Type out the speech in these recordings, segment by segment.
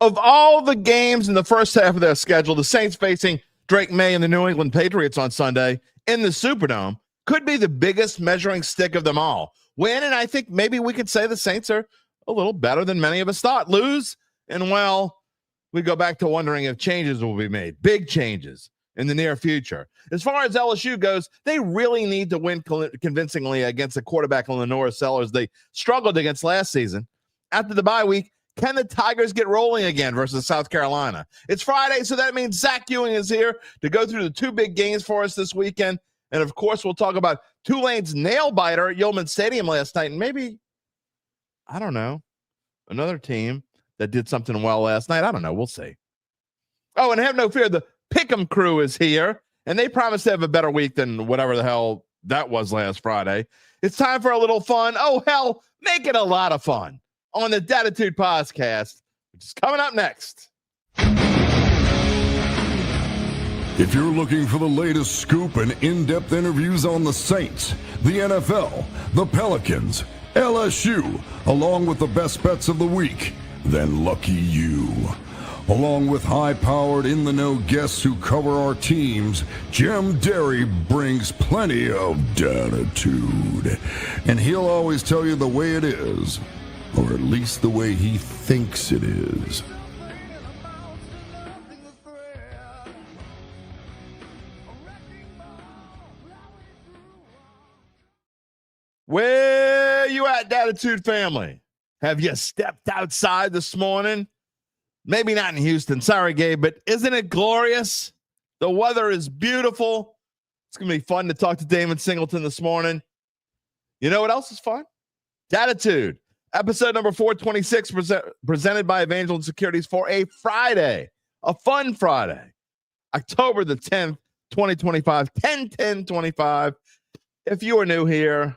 Of all the games in the first half of their schedule, the Saints facing Drake Maye and the New England Patriots on Sunday in the Superdome could be the biggest measuring stick of them all. Win, and I think maybe we could say the Saints are a little better than many of us thought. Lose, and well, we go back to wondering if changes will be made, big changes in the near future. As far as LSU goes, they really need to win convincingly against the quarterback LaNorris Sellers they struggled against last season. After the bye week, can the Tigers get rolling again versus South Carolina? It's Friday, so that means Zach Ewing is here to go through the two big games for us this weekend. And, of course, we'll talk about Tulane's nail-biter at Yeoman Stadium last night, and maybe, I don't know, another team that did something well last night. I don't know. We'll see. Oh, and have no fear, the Pick'em crew is here, and they promise to have a better week than whatever the hell that was last Friday. It's time for a little fun. Oh, hell, make it a lot of fun on the Dattitude podcast, which is coming up next. If you're looking for the latest scoop and in-depth interviews on the Saints, the NFL, the Pelicans, LSU, along with the best bets of the week, then lucky you. Along with high-powered, in-the-know guests who cover our teams, Jim Derry brings plenty of Dattitude. And he'll always tell you the way it is, or at least the way he thinks it is. Where you at, Dattitude family? Have you stepped outside this morning? Maybe not in Houston. Sorry, Gabe, but isn't it glorious? The weather is beautiful. It's going to be fun to talk to Damon Singleton this morning. You know what else is fun? Dattitude, episode number 426, presented by Evangeline Securities for a Friday, a fun Friday, October the 10th, 2025, 10/10/25. If you are new here,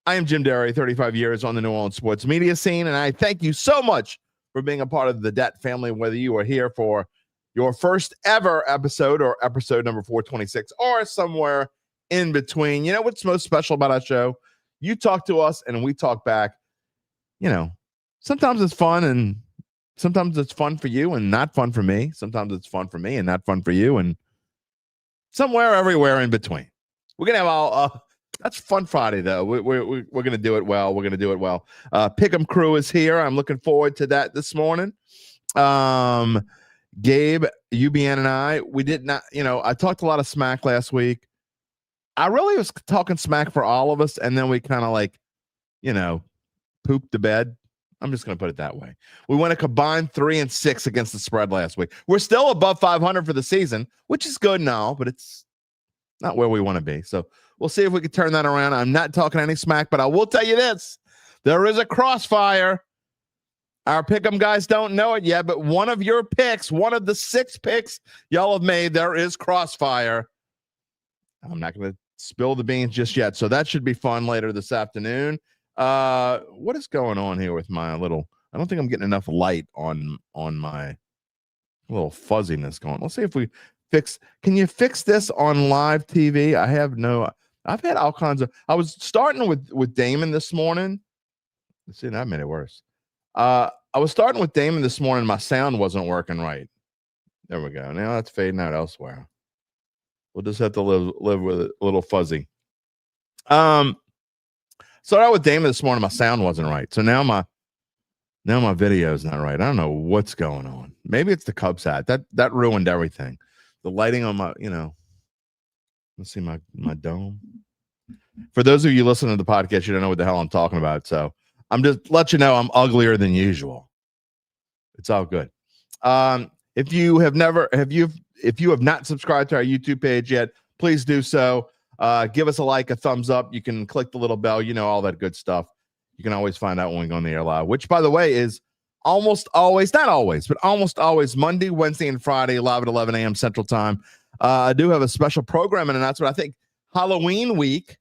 I am Jim Derry, 35 years on the New Orleans sports media scene, and I thank you so much for being a part of the Det family, whether you are here for your first ever episode or episode number 426 or somewhere in between. You know what's most special about our show? You talk to us and we talk back. You know, sometimes it's fun and sometimes it's fun for you and not fun for me. Sometimes it's fun for me and not fun for you, and somewhere, everywhere in between. We're going to have all... That's Fun Friday, though. We're going to do it well. We're going to do it well. Pick'em crew is here. I'm looking forward to that this morning. Gabe, UBN, and I, we did not, I talked a lot of smack last week. I really was talking smack for all of us, and then we kind of pooped the bed. I'm just going to put it that way. We went a combined 3-6 against the spread last week. We're still above 500 for the season, which is good now, but it's not where we want to be. So we'll see if we can turn that around. I'm not talking any smack, but I will tell you this. There is a crossfire. Our pick'em guys don't know it yet, but one of your picks, one of the 6 picks y'all have made, there is crossfire. I'm not going to spill the beans just yet, so that should be fun later this afternoon. What is going on here with my little... I don't think I'm getting enough light on my little fuzziness going. Let's see if we... Can you fix this on live TV? I've had all kinds of... I was starting with Damon this morning. Let's see, that made it worse. I was starting with Damon this morning. My sound wasn't working right. There we go. Now that's fading out elsewhere. We'll just have to live with it a little fuzzy. Started out with Damon this morning. My sound wasn't right. So now my video is not right. I don't know what's going on. Maybe it's the Cubs hat. That ruined everything. The lighting on my, let's see my dome. For those of you listening to the podcast, you don't know what the hell I'm talking about. So I'm just let you know I'm uglier than usual. It's all good. If you have not subscribed to our YouTube page yet, please do so. Give us a like, a thumbs up. You can click the little bell, all that good stuff. You can always find out when we go on the air live, which, by the way, is almost always, not always, but almost always Monday, Wednesday, and Friday, live at 11 a.m. Central Time. I do have a special program, and that's what I think. Halloween week,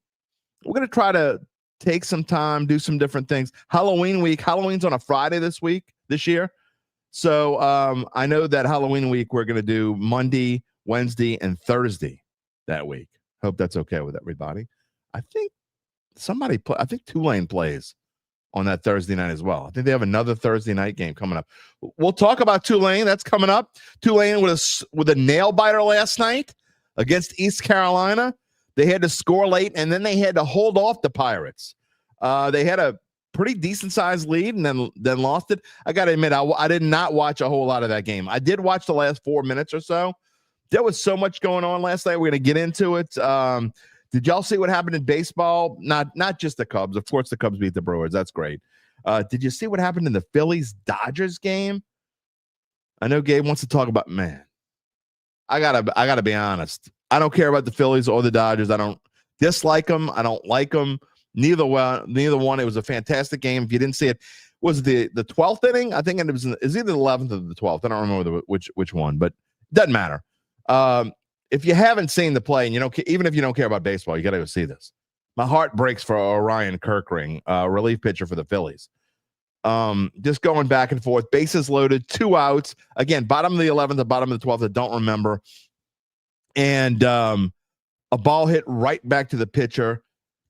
we're going to try to take some time, do some different things. Halloween week, Halloween's on a Friday this year. So I know that Halloween week, we're going to do Monday, Wednesday, and Thursday that week. Hope that's okay with everybody. I think Tulane plays on that Thursday night as well. I think they have another Thursday night game coming up. We'll talk about Tulane. That's coming up. Tulane with a nail biter last night against East Carolina. They had to score late, and then they had to hold off the Pirates. They had a pretty decent-sized lead and then lost it. I got to admit, I did not watch a whole lot of that game. I did watch the last 4 minutes or so. There was so much going on last night. We're going to get into it. Did y'all see what happened in baseball? Not just the Cubs. Of course, the Cubs beat the Brewers. That's great. Did you see what happened in the Phillies-Dodgers game? I know Gabe wants to talk about, man. I gotta be honest. I don't care about the Phillies or the Dodgers. I don't dislike them. I don't like them. Neither one. It was a fantastic game. If you didn't see it, was the 12th inning? I think it was either the 11th or the 12th. I don't remember which one, but it doesn't matter. If you haven't seen the play, and you don't, even if you don't care about baseball, you got to go see this. My heart breaks for Orion Kirkring, relief pitcher for the Phillies. Just going back and forth, bases loaded, 2 outs. Again, bottom of the 11th, the bottom of the 12th. I don't remember. And a ball hit right back to the pitcher,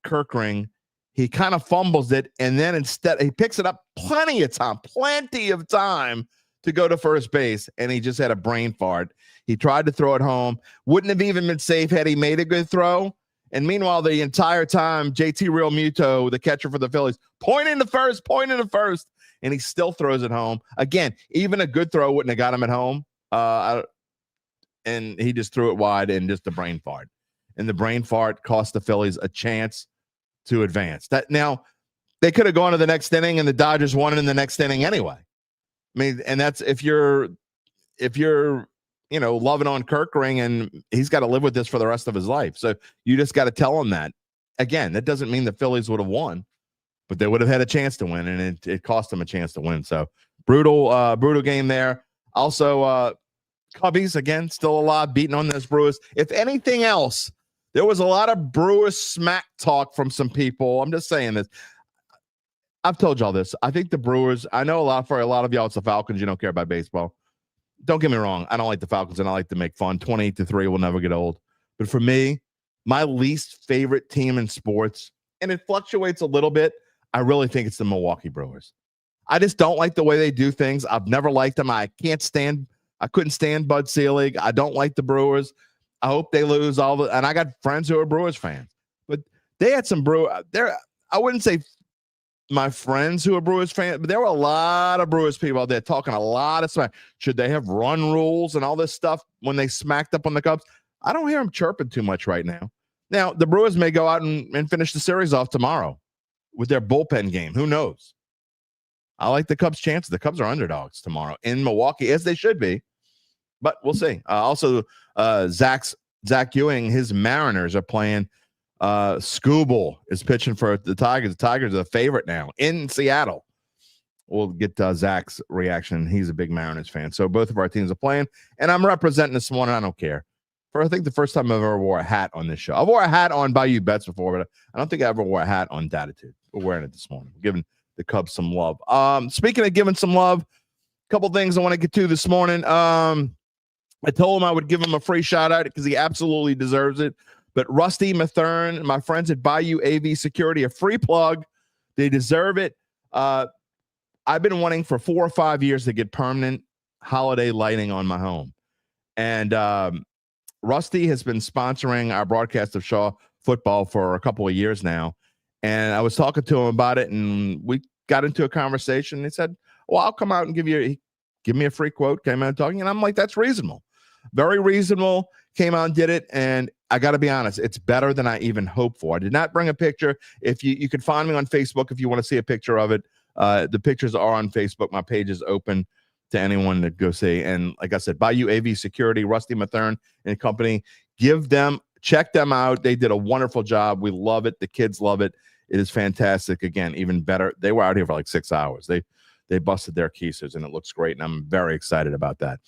Kirkring. He kind of fumbles it, and then instead he picks it up plenty of time to go to first base, and he just had a brain fart. He tried to throw it home. Wouldn't have even been safe had he made a good throw. And meanwhile, the entire time, JT Realmuto, the catcher for the Phillies, pointing to first, and he still throws it home. Again, even a good throw wouldn't have got him at home. And he just threw it wide and just a brain fart. And the brain fart cost the Phillies a chance to advance. Now, they could have gone to the next inning, and the Dodgers won it in the next inning anyway. I mean, and that's if you're loving on Kirkring, and he's got to live with this for the rest of his life. So you just got to tell him that. Again, that doesn't mean the Phillies would have won, but they would have had a chance to win, and it cost them a chance to win. So brutal game there. Also, Cubbies, again, still alive, beating on those Brewers. If anything else, there was a lot of Brewers smack talk from some people. I'm just saying this. I've told y'all this. I think the Brewers, I know for a lot of y'all, it's the Falcons. You don't care about baseball. Don't get me wrong. I don't like the Falcons, and I like to make fun. 28-3 will never get old. But for me, my least favorite team in sports, and it fluctuates a little bit, I really think it's the Milwaukee Brewers. I just don't like the way they do things. I've never liked them. I couldn't stand Bud Selig. I don't like the Brewers. I hope they lose and I got friends who are Brewers fans. But they had some I wouldn't say my friends who are Brewers fans, but there were a lot of Brewers people out there talking a lot of smack. Should they have run rules and all this stuff when they smacked up on the Cubs? I don't hear them chirping too much right now. Now, the Brewers may go out and finish the series off tomorrow with their bullpen game. Who knows? I like the Cubs' chances. The Cubs are underdogs tomorrow in Milwaukee, as they should be. But we'll see. Also, Zach Ewing, his Mariners are playing. Scooble is pitching for the Tigers. The Tigers are the favorite now in Seattle. We'll get Zach's reaction. He's a big Mariners fan. So both of our teams are playing, and I'm representing this one. I don't care. For I think the first time I've ever wore a hat on this show. I wore a hat on Bayou Bets before, but I don't think I ever wore a hat on Dattitude. We're wearing it this morning. We're giving the Cubs some love. Speaking of giving some love, a couple things I want to get to this morning. I told him I would give him a free shout out because he absolutely deserves it. But Rusty Mathern, my friends at Bayou AV Security, a free plug. They deserve it. I've been wanting for 4 or 5 years to get permanent holiday lighting on my home. And Rusty has been sponsoring our broadcast of Shaw football for a couple of years now. And I was talking to him about it, and we got into a conversation. He said, well, I'll come out and give me a free quote, came out talking. And I'm like, that's reasonable. Very reasonable. Came out and did it. And I got to be honest, it's better than I even hoped for. I did not bring a picture. If you can find me on Facebook if you want to see a picture of it. The pictures are on Facebook. My page is open to anyone to go see. And like I said, Bayou AV Security, Rusty Mathern and company, check them out. They did a wonderful job. We love it. The kids love it. It is fantastic. Again, even better. They were out here for like 6 hours. They busted their keisers, and it looks great, and I'm very excited about that.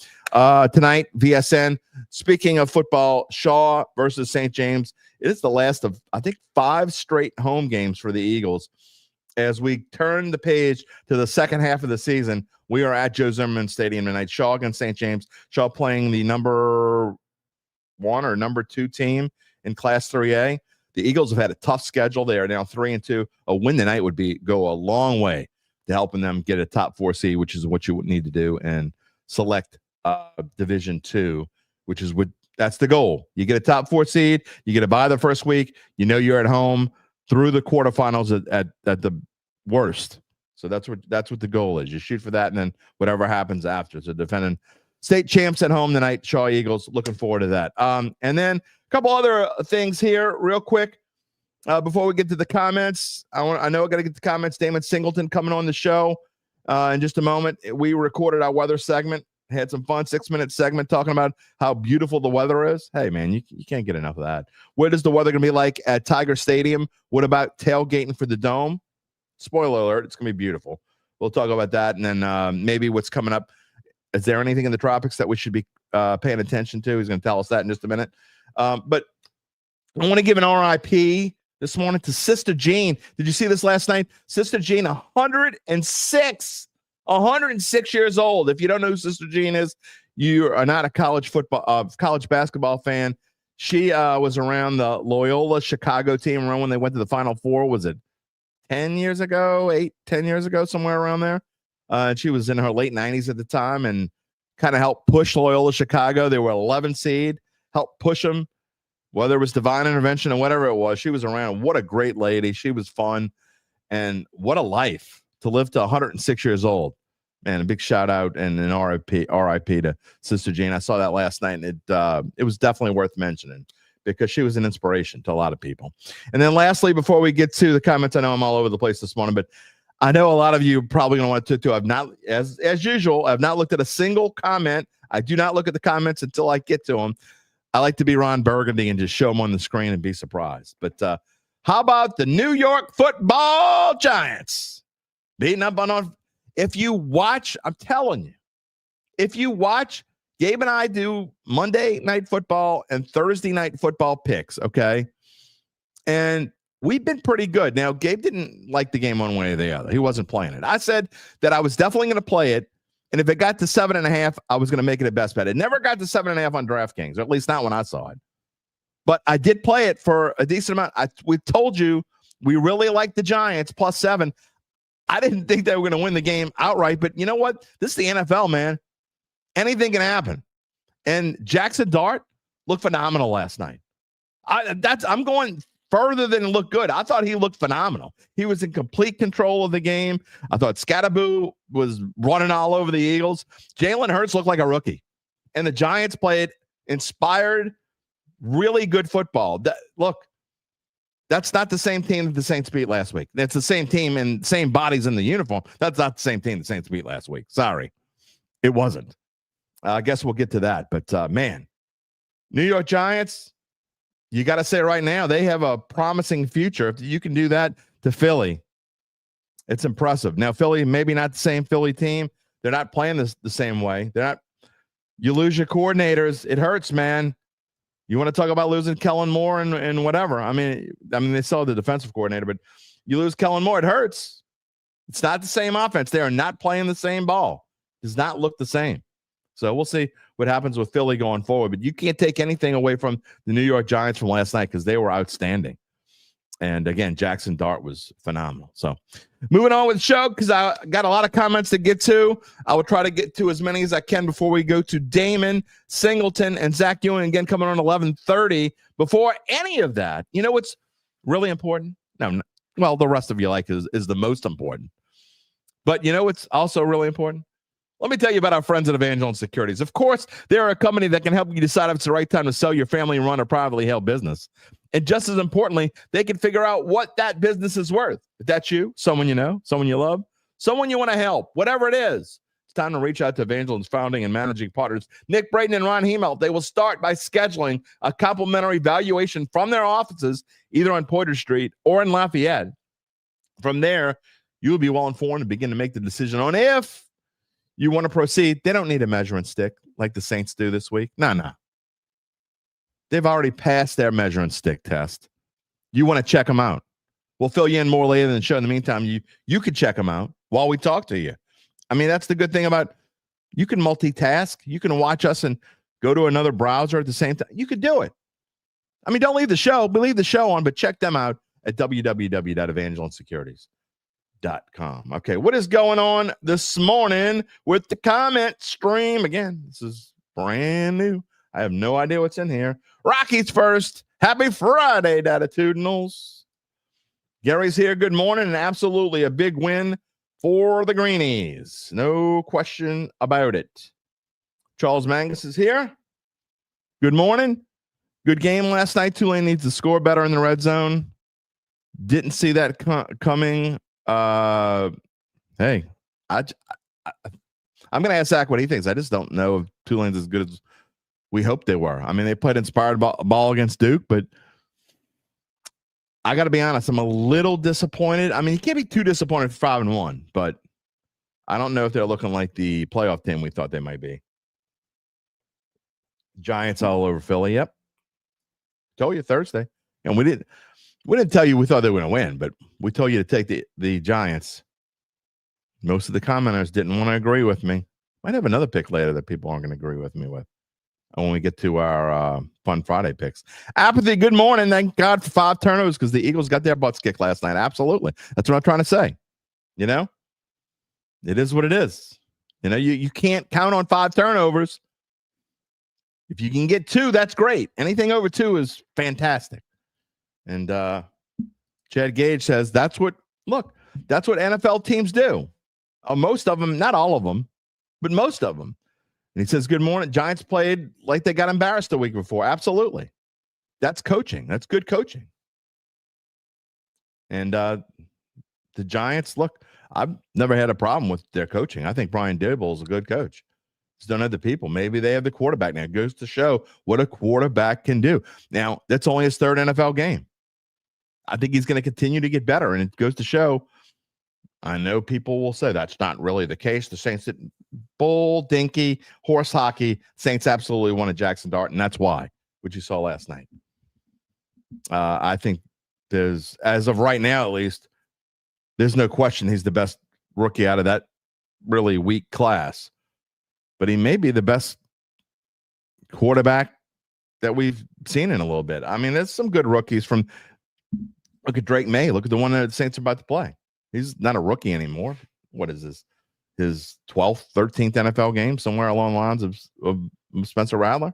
Tonight, VSN, speaking of football, Shaw versus St. James. It is the last of, I think, 5 straight home games for the Eagles. As we turn the page to the second half of the season, we are at Joe Zimmerman Stadium tonight. Shaw against St. James. Shaw playing the number 1 or number 2 team in Class 3A. The Eagles have had a tough schedule. They are now 3-2. A win tonight would go a long way to helping them get a top 4 seed, which is what you would need to do, and select Division 2, which is that's the goal. You get a top 4 seed. You get a bye the first week. You know you're at home through the quarterfinals at the worst. So that's what the goal is. You shoot for that, and then whatever happens after. So defending state champs at home tonight, Shaw Eagles. Looking forward to that. And then a couple other things here, real quick, before we get to the comments. I know I got to get the comments. Damon Singleton coming on the show in just a moment. We recorded our weather segment. Had some fun 6-minute segment talking about how beautiful the weather is. Hey, man, you can't get enough of that. What is the weather going to be like at Tiger Stadium? What about tailgating for the Dome? Spoiler alert, it's going to be beautiful. We'll talk about that, and then maybe what's coming up. Is there anything in the tropics that we should be paying attention to? He's going to tell us that in just a minute. But I want to give an RIP this morning to Sister Jean. Did you see this last night? Sister Jean, 106 years old. If you don't know who Sister Jean is, you are not a college basketball fan. She was around the Loyola Chicago team. Remember when they went to the Final Four? Was it 10 years ago, 10 years ago, somewhere around there? And she was in her late 90s at the time and kind of helped push Loyola Chicago. They were 11 seed, helped push them, whether it was divine intervention or whatever it was. She was around. What a great lady. She was fun. And what a life to live to 106 years old. Man, a big shout out and an RIP to Sister Jean. I saw that last night, and it was definitely worth mentioning because she was an inspiration to a lot of people. And then lastly, before we get to the comments, I know I'm all over the place this morning, but I know a lot of you are probably going to want to. I've not, as usual, I've not looked at a single comment. I do not look at the comments until I get to them. I like to be Ron Burgundy and just show them on the screen and be surprised. But how about the New York Football Giants beating up on? If you watch, I'm telling you, if you watch, Gabe and I do Monday Night Football and Thursday Night Football picks, okay? And we've been pretty good. Now, Gabe didn't like the game one way or the other. He wasn't playing it. I said that I was definitely going to play it, and if it got to 7.5, I was going to make it a best bet. It never got to 7.5 on DraftKings, or at least not when I saw it. But I did play it for a decent amount. We told you we really like the Giants, +7. I didn't think they were going to win the game outright, but you know what? This is the NFL, man. Anything can happen. And Jackson Dart looked phenomenal last night. I'm going further than look good. I thought he looked phenomenal. He was in complete control of the game. I thought Scatterboo was running all over the Eagles. Jalen Hurts looked like a rookie. And the Giants played inspired, really good football. Look, that's not the same team that the Saints beat last week. That's the same team and same bodies in the uniform. That's not the same team the Saints beat last week. Sorry. It wasn't. I guess we'll get to that. But, man, New York Giants, you got to say right now, they have a promising future. If you can do that to Philly, it's impressive. Now, Philly, maybe not the same Philly team. They're not playing the same way. You lose your coordinators. It hurts, man. You want to talk about losing Kellen Moore and whatever. I mean, they saw the defensive coordinator, but you lose Kellen Moore, it hurts. It's not the same offense. They are not playing the same ball. It does not look the same. So we'll see what happens with Philly going forward. But you can't take anything away from the New York Giants from last night because they were outstanding. And, again, Jackson Dart was phenomenal. So moving on with the show because I got a lot of comments to get to. I will try to get to as many as I can before we go to Damon Singleton and Zach Ewing, again, coming on 11:30. Before any of that, you know what's really important? Well, the rest of your life is the most important. But you know what's also really important? Let me tell you about our friends at Evangeline Securities. Of course, they're a company that can help you decide if it's the right time to sell your family-run or privately held business. And just as importantly, they can figure out what that business is worth. If that's you, someone you know, someone you love, someone you want to help, whatever it is, it's time to reach out to Evangeline's founding and managing partners, Nick Braden and Ron Hemelt. They will start by scheduling a complimentary valuation from their offices, either on Poiter Street or in Lafayette. From there, you will be well informed and begin to make the decision on if you want to proceed. They don't need a measuring stick like the Saints do this week. No. They've already passed their measuring stick test. You want to check them out. We'll fill you in more later in the show. In the meantime, you could check them out while we talk to you. I mean, that's the good thing about you can multitask. You can watch us and go to another browser at the same time. You could do it. I mean, don't leave the show. But leave the show on, but check them out at www.evangelinesecurities.com. Okay, what is going on this morning with the comment stream? Again, this is brand new. I have no idea what's in here. Rockies first. Happy Friday, Dattitudinals. Gary's here. Good morning, and absolutely a big win for the Greenies. No question about it. Charles Mangus is here. Good morning. Good game last night. Tulane needs to score better in the red zone. Didn't see that coming. Hey, I'm going to ask Zach what he thinks. I just don't know if Tulane's as good as we hoped they were. I mean, they played inspired ball against Duke, but I got to be honest, I'm a little disappointed. I mean, you can't be too disappointed for 5-1, but I don't know if they're looking like the playoff team we thought they might be. Giants all over Philly. Yep. Told you Thursday. And we didn't tell you we thought they were going to win, but we told you to take the Giants. Most of the commenters didn't want to agree with me. Might have another pick later that people aren't going to agree with me with when we get to our Fun Friday picks. Apathy, good morning. Thank God for 5 turnovers because the Eagles got their butts kicked last night. Absolutely. That's what I'm trying to say. You know? It is what it is. You know, you can't count on 5 turnovers. If you can get 2, that's great. Anything over 2 is fantastic. And Chad Gage says that's what NFL teams do. Most of them, not all of them, but most of them. And he says, good morning. Giants played like they got embarrassed the week before. Absolutely. That's coaching. That's good coaching. And the Giants, look, I've never had a problem with their coaching. I think Brian Dibble is a good coach. Just don't have the people. Maybe they have the quarterback now. It goes to show what a quarterback can do. Now, that's only his 3rd NFL game. I think he's going to continue to get better, and it goes to show. I know people will say that's not really the case. The Saints didn't bull, dinky, horse hockey. Saints absolutely wanted Jackson Dart, and that's why, which you saw last night. I think there's, as of right now at least, there's no question he's the best rookie out of that really weak class. But he may be the best quarterback that we've seen in a little bit. I mean, there's some good rookies from – look at Drake Maye. Look at the one that the Saints are about to play. He's not a rookie anymore. What is this? His 12th, 13th NFL game, somewhere along the lines of Spencer Rattler? I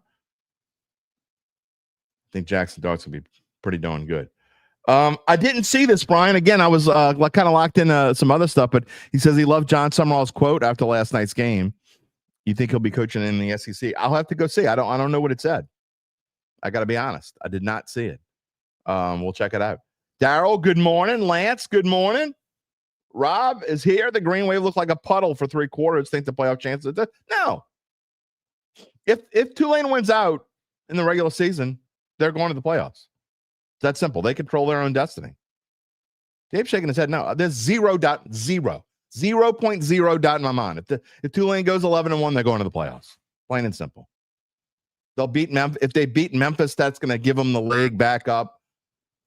think Jackson Dart's going to be pretty darn good. I didn't see this, Brian. Again, I was kind of locked in some other stuff, but he says he loved John Summerall's quote after last night's game. You think he'll be coaching in the SEC? I'll have to go see. I don't know what it said. I got to be honest. I did not see it. We'll check it out. Daryl, good morning. Lance, good morning. Rob is here. The Green Wave looked like a puddle for 3 quarters. Think the playoff chances? No. If Tulane wins out in the regular season, they're going to the playoffs. It's that simple. They control their own destiny. Gabe's shaking his head. No, there's 0.0 in my mind. If Tulane goes 11-1, they're going to the playoffs. Plain and simple. They'll beat Memphis. If they beat Memphis, that's going to give them the leg back up.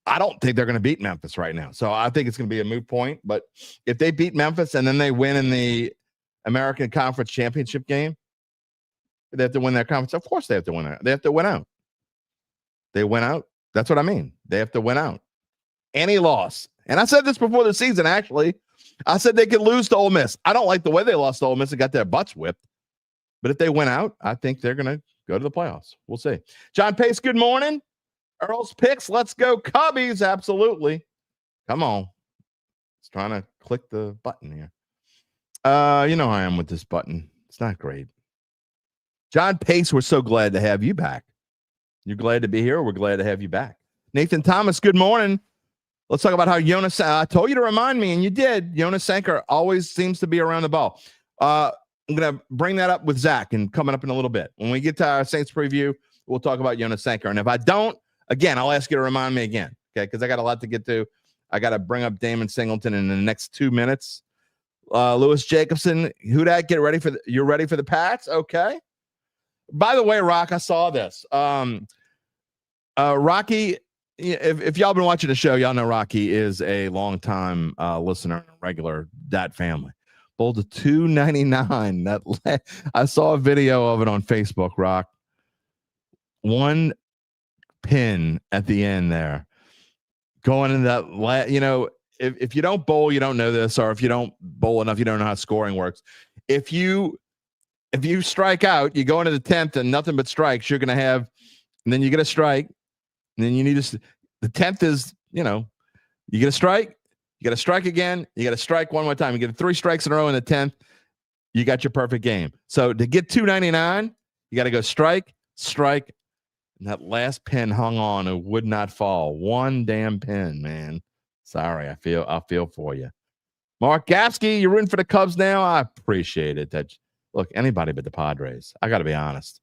I don't think they're going to beat Memphis right now. So I think it's going to be a moot point. But if they beat Memphis and then they win in the American Conference Championship game, they have to win their conference. Of course they have to win out. They have to win out. They win out. That's what I mean. They have to win out. Any loss. And I said this before the season, actually. I said they could lose to Ole Miss. I don't like the way they lost to Ole Miss and got their butts whipped. But if they win out, I think they're going to go to the playoffs. We'll see. John Pace, good morning. Earl's picks. Let's go Cubbies. Absolutely. Come on. It's trying to click the button here. You know how I am with this button. It's not great. John Pace, we're so glad to have you back. You're glad to be here. We're glad to have you back. Nathan Thomas, good morning. Let's talk about how Jonas, I told you to remind me, and you did. Jonas Sanker always seems to be around the ball. I'm going to bring that up with Zach and coming up in a little bit. When we get to our Saints preview, we'll talk about Jonas Sanker. And if I don't, again, I'll ask you to remind me again, okay? Because I got a lot to get to. I got to bring up Damon Singleton in the next 2 minutes. Lewis Jacobson, who that? Get ready for you're ready for the Pats? Okay. By the way, Rock, I saw this. Rocky, if y'all been watching the show, y'all know Rocky is a longtime listener and a regular Dat family. Bowled to $2.99. I saw a video of it on Facebook, Rock. One pin at the end there. Going in that, if you don't bowl, you don't know this, or if you don't bowl enough, you don't know how scoring works. If you strike out, you go into the 10th and nothing but strikes, you're going to have, and then you get a strike, and then you need to, the 10th is, you get a strike, you got to strike again, you got to strike one more time. You get 3 strikes in a row in the 10th, you got your perfect game. So to get 299, you got to go strike, and that last pin hung on, it would not fall. One damn pin, man. Sorry, I feel for you. Mark Gaffsky, you're rooting for the Cubs now. I appreciate it. Look, anybody but the Padres. I got to be honest.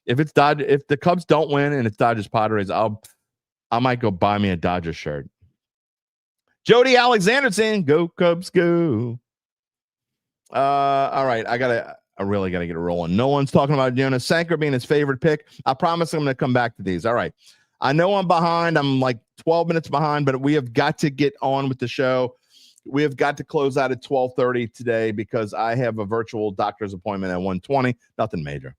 If the Cubs don't win and it's Dodgers Padres, I might go buy me a Dodgers shirt. Jody Alexander saying, "Go Cubs, go." All right, I really got to get it rolling. No one's talking about Jonas Sanker being his favorite pick. I promise I'm going to come back to these. All right. I know I'm behind. I'm like 12 minutes behind, but we have got to get on with the show. We have got to close out at 12:30 today because I have a virtual doctor's appointment at 1:20. Nothing major.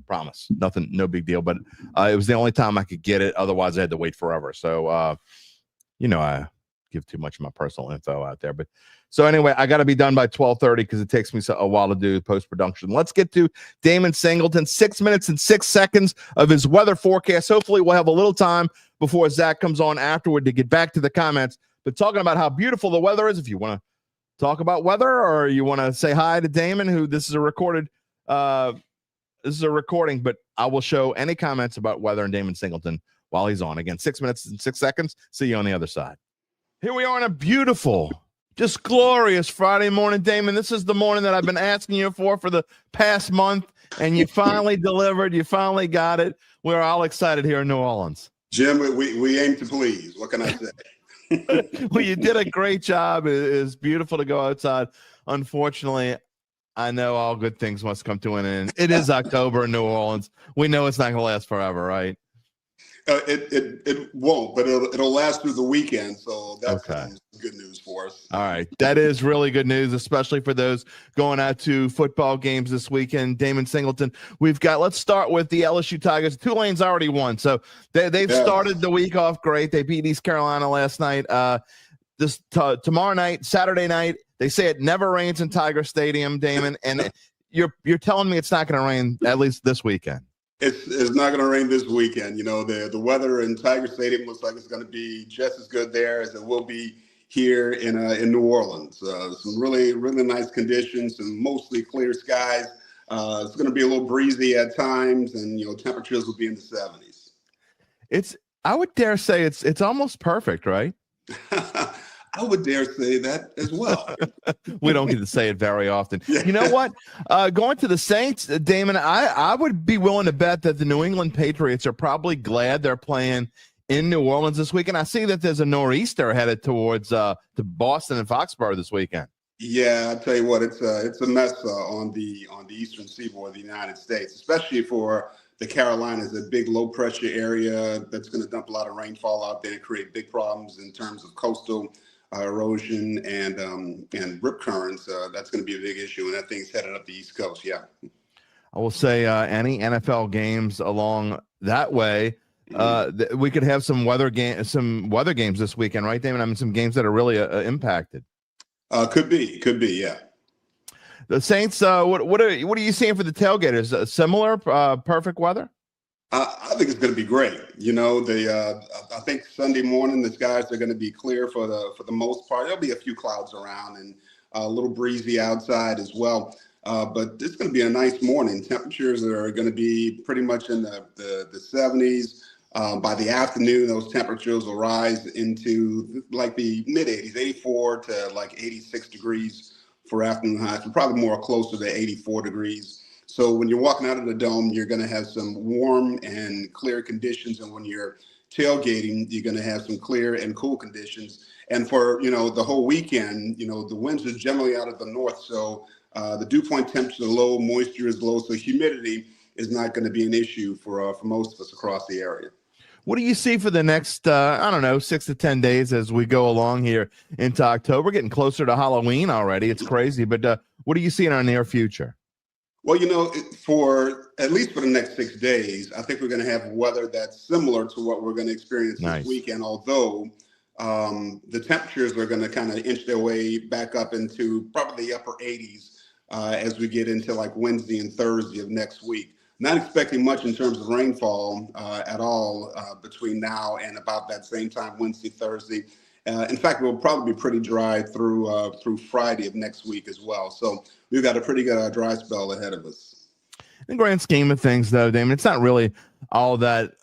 Promise. Nothing, no big deal. But it was the only time I could get it. Otherwise, I had to wait forever. So, I give too much of my personal info out there. But so anyway, I got to be done by 12:30 because it takes me a while to do post-production. Let's get to Damon Singleton. 6 minutes and 6 seconds of his weather forecast. Hopefully we'll have a little time before Zach comes on afterward to get back to the comments. But talking about how beautiful the weather is, if you want to talk about weather or you want to say hi to Damon, who this is a recording, but I will show any comments about weather and Damon Singleton while he's on. Again, 6 minutes and 6 seconds. See you on the other side. Here we are on a beautiful, just glorious Friday morning, Damon. This is the morning that I've been asking you for the past month, and you finally delivered. You finally got it. We're all excited here in New Orleans. Jim, we aim to please. What can I say? Well, you did a great job. It's beautiful to go outside. Unfortunately, I know all good things must come to an end. It is October in New Orleans. We know it's not going to last forever, right? It won't, but it'll last through the weekend. So that's good news for us. All right. That is really good news, especially for those going out to football games this weekend. Damon Singleton, let's start with the LSU Tigers. Tulane's already won. So they've started the week off great. They beat East Carolina last night. Tomorrow night, Saturday night, they say it never rains in Tiger Stadium, Damon. And you're telling me it's not going to rain at least this weekend. It's not going to rain this weekend. The weather in Tiger Stadium looks like it's going to be just as good there as it will be here in New Orleans. Some really, really nice conditions, some mostly clear skies. It's going to be a little breezy at times, and temperatures will be in the 70s. I would dare say it's almost perfect, right? I would dare say that as well. We don't get to say it very often. Yeah. You know what? Going to the Saints, Damon, I would be willing to bet that the New England Patriots are probably glad they're playing in New Orleans this weekend. I see that there's a nor'easter headed towards to Boston and Foxborough this weekend. Yeah, I tell you what, it's a mess on the eastern seaboard of the United States, especially for the Carolinas, a big low pressure area that's going to dump a lot of rainfall out there and create big problems in terms of coastal erosion and rip currents. That's going to be a big issue, and that thing's headed up the East Coast. Yeah, I will say any NFL games along that way, we could have some weather games this weekend, right, Damon? I mean, some games that are really impacted. Could be, yeah. The Saints, what are you seeing for the tailgaters? Similar, perfect weather? I think it's going to be great. I think Sunday morning the skies are going to be clear for the most part. There'll be a few clouds around and a little breezy outside as well. But it's going to be a nice morning. Temperatures are going to be pretty much in the 70s. By the afternoon, those temperatures will rise into like the mid 80s, 84 to like 86 degrees for afternoon highs. So probably more closer to 84 degrees. So when you're walking out of the dome, you're going to have some warm and clear conditions. And when you're tailgating, you're going to have some clear and cool conditions. And for, the whole weekend, the winds are generally out of the north. So the dew point temperature is low, moisture is low. So humidity is not going to be an issue for most of us across the area. What do you see for the next, 6 to 10 days as we go along here into October? We're getting closer to Halloween already. It's crazy. But what do you see in our near future? Well, you know, for at least for the next 6 days, I think we're going to have weather that's similar to what we're going to experience Nice. this weekend, although the temperatures are going to kind of inch their way back up into probably the upper 80s as we get into like Wednesday and Thursday of next week. Not expecting much in terms of rainfall at all between now and about that same time, Wednesday, Thursday. In fact, we'll probably be pretty dry through Friday of next week as well. So we've got a pretty good dry spell ahead of us. In the grand scheme of things, though, Damon, it's not really all that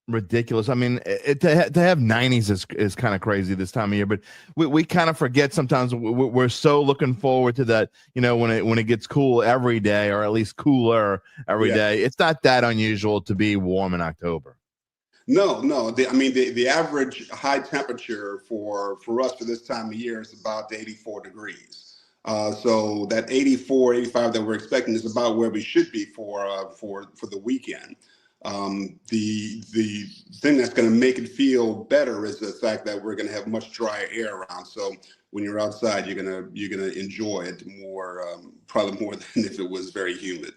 ridiculous. I mean, to have 90s is kind of crazy this time of year, but we kind of forget sometimes. We're so looking forward to that, you know, when it gets cool every day, or at least cooler every day. It's not that unusual to be warm in October. No. The average high temperature for us for this time of year is about 84 degrees. So that 84, 85 that we're expecting is about where we should be for the weekend. The thing that's going to make it feel better is the fact that we're going to have much drier air around. So when you're outside, you're gonna enjoy it more, probably more than if it was very humid.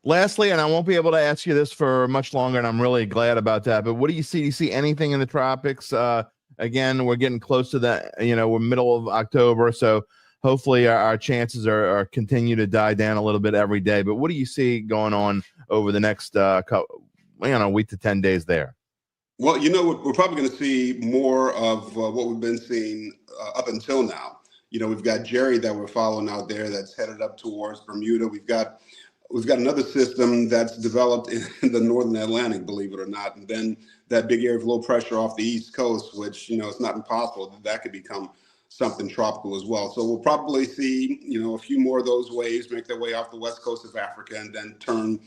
Lastly, and I won't be able to ask you this for much longer, and I'm really glad about that, but what do you see? Do you see anything in the tropics? Again, we're getting close to that, you know, we're middle of October, so hopefully our chances are continue to die down a little bit every day. But what do you see going on over the next week to 10 days there? Well, you know, we're probably going to see more of what we've been seeing up until now. You know, we've got Jerry that we're following out there that's headed up towards Bermuda. We've got another system that's developed in the northern Atlantic, believe it or not, and then that big area of low pressure off the East Coast, which, you know, it's not impossible that could become something tropical as well. So we'll probably see, you know, a few more of those waves make their way off the west coast of Africa and then turn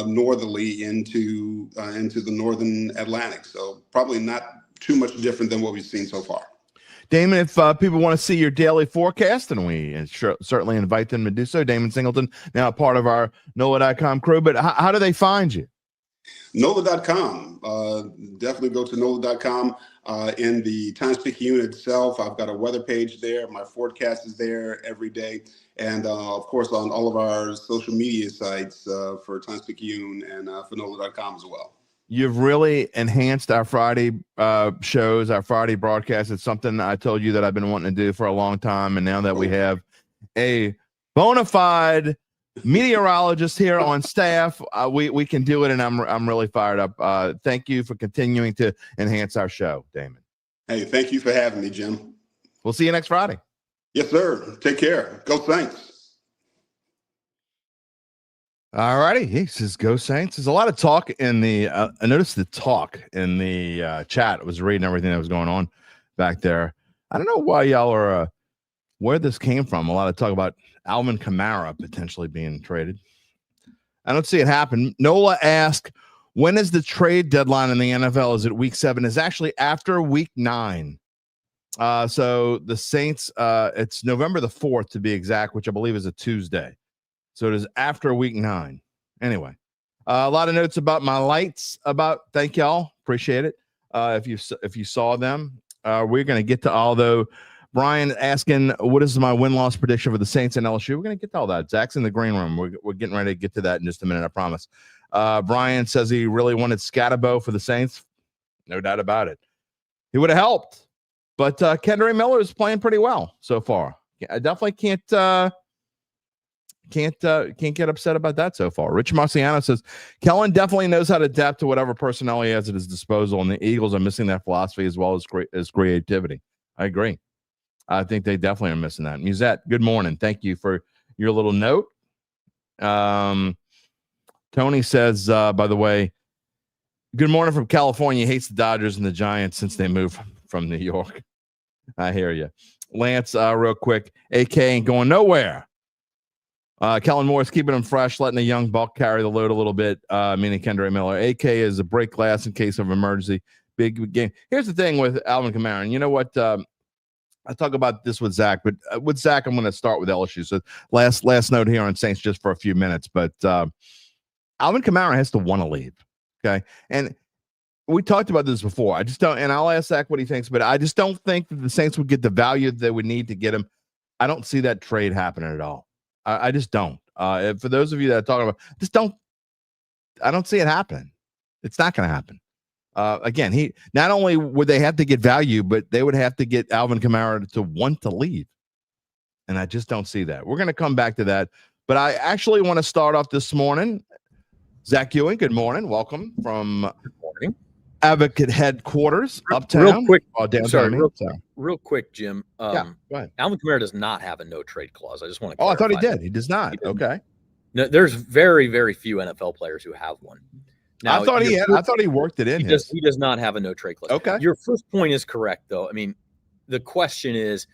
northerly into the northern Atlantic. So probably not too much different than what we've seen so far. Damon, if people want to see your daily forecast, and we certainly invite them to do so, Damon Singleton, now part of our NOLA.com crew, but how do they find you? NOLA.com. Definitely go to NOLA.com. In the Times-Picayune itself, I've got a weather page there. My forecast is there every day. And, of course, on all of our social media sites for Times-Picayune and for NOLA.com as well. You've really enhanced our Friday shows, our Friday broadcast. It's something I told you that I've been wanting to do for a long time. And now that we have a bona fide meteorologist here on staff, we can do it. And I'm really fired up. Thank you for continuing to enhance our show, Damon. Hey, thank you for having me, Jim. We'll see you next Friday. Yes, sir. Take care. Go Saints. All righty. He says, go Saints. There's a lot of talk in the, I noticed the talk in the chat. I was reading everything that was going on back there. I don't know why y'all are, where this came from. A lot of talk about Alvin Kamara potentially being traded. I don't see it happen. Nola asked, when is the trade deadline in the NFL? Is it week 7? It's actually after week 9. So the Saints, it's November the 4th to be exact, which I believe is a Tuesday. So it is after week 9. Anyway, a lot of notes about my lights. Thank y'all, appreciate it. If you saw them, we're going to get to all though. Brian asking, what is my win-loss prediction for the Saints and LSU? We're going to get to all that. Zach's in the green room. We're getting ready to get to that in just a minute, I promise. Brian says he really wanted Scatterbo for the Saints. No doubt about it. He would have helped, but Kendry Miller is playing pretty well so far. I definitely can't get upset about that so far. Rich Marciano says Kellen definitely knows how to adapt to whatever personnel he has at his disposal, and the Eagles are missing that philosophy as well as creativity. I agree. I think they definitely are missing that. Musette, good morning. Thank you for your little note. Tony says, by the way, good morning from California. He hates the Dodgers and the Giants since they moved from New York. I hear you. Lance, real quick, AK ain't going nowhere. Kellen Moore's keeping him fresh, letting the young buck carry the load a little bit, meaning Kendry Miller. AK is a break glass in case of emergency. Big game. Here's the thing with Alvin Kamara. And you know what? I talk about this with Zach, but with Zach, I'm going to start with LSU. So last note here on Saints just for a few minutes. But Alvin Kamara has to want to leave. Okay. And we talked about this before. I just don't, and I'll ask Zach what he thinks, but I just don't think that the Saints would get the value they would need to get him. I don't see that trade happening at all. I just don't. For those of you that are talking about, I don't see it happening. It's not going to happen. Again, he not only would they have to get value, but they would have to get Alvin Kamara to want to leave. And I just don't see that. We're going to come back to that. But I actually want to start off this morning. Zach Ewing, good morning. Welcome from Advocate Headquarters, uptown. Real quick, real quick, Jim. Go ahead. Alvin Kamara does not have a no trade clause. I just want to. Oh, I thought he did. He does not. Okay. No, there's very, very few NFL players who have one. Now, I thought he worked it in. He does not have a no trade clause. Okay. Your first point is correct, though. I mean, the question is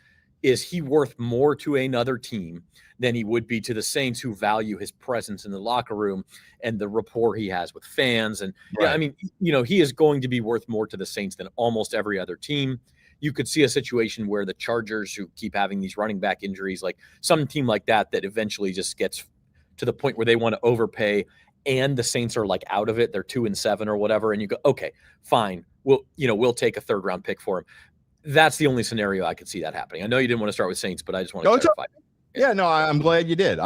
he worth more to another team than he would be to the Saints, who value his presence in the locker room and the rapport he has with fans? And right. Yeah, I mean, he is going to be worth more to the Saints than almost every other team. You could see a situation where the Chargers, who keep having these running back injuries, like some team like that eventually just gets to the point where they want to overpay, and the Saints are like out of it. They're 2-7 or whatever. And you go, okay, fine. We'll take a 3rd round pick for him. That's the only scenario I could see that happening. I know you didn't want to start with Saints, but I just want to clarify. Yeah, no, I'm glad you did.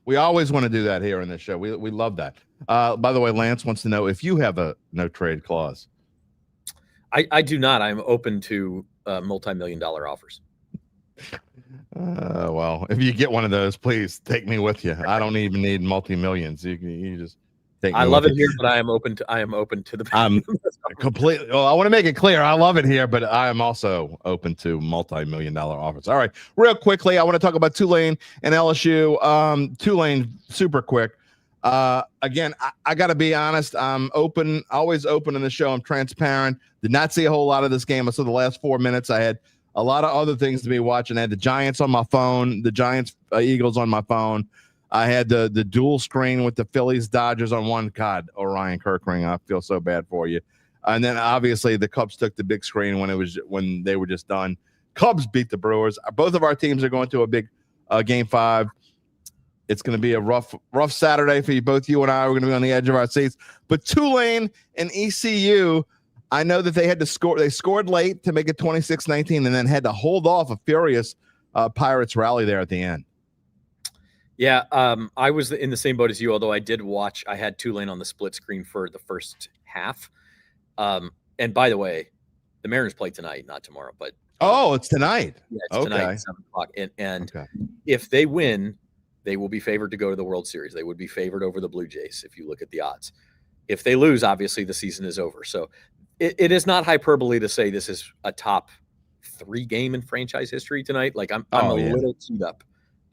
We always want to do that here in this show. We love that. By the way, Lance wants to know if you have a no trade clause. I do not. I'm open to multi-million-dollar offers. Well, if you get one of those, please take me with you. I don't even need multi-millions. You just take me. I love it here, but I am open to the. I'm completely. Well, I want to make it clear. I love it here, but I am also open to multi-million-dollar offers. All right, real quickly, I want to talk about Tulane and LSU. Tulane, super quick. Again, I got to be honest. I'm open, always open in the show. I'm transparent. Did not see a whole lot of this game. I saw the last 4 minutes. I had a lot of other things to be watching. I had the Giants on my phone, the Giants Eagles on my phone. I had the dual screen with the Phillies Dodgers on one. God, Orion Kirkring, I feel so bad for you. And then obviously the Cubs took the big screen when they were just done. Cubs beat the Brewers. Both of our teams are going to a big game 5. It's going to be a rough Saturday for you. Both you and I are going to be on the edge of our seats. But Tulane and ECU, I know that they had to score. They scored late to make it 26-19 and then had to hold off a furious Pirates rally there at the end. Yeah, I was in the same boat as you, although I did watch. I had Tulane on the split screen for the first half. And by the way, the Mariners play tonight, not tomorrow. But it's tonight. Yeah, it's tonight at 7:00. And if they win, they will be favored to go to the World Series. They would be favored over the Blue Jays if you look at the odds. If they lose, obviously the season is over. So it is not hyperbole to say this is a top 3 game in franchise history tonight. Like I'm little keyed up.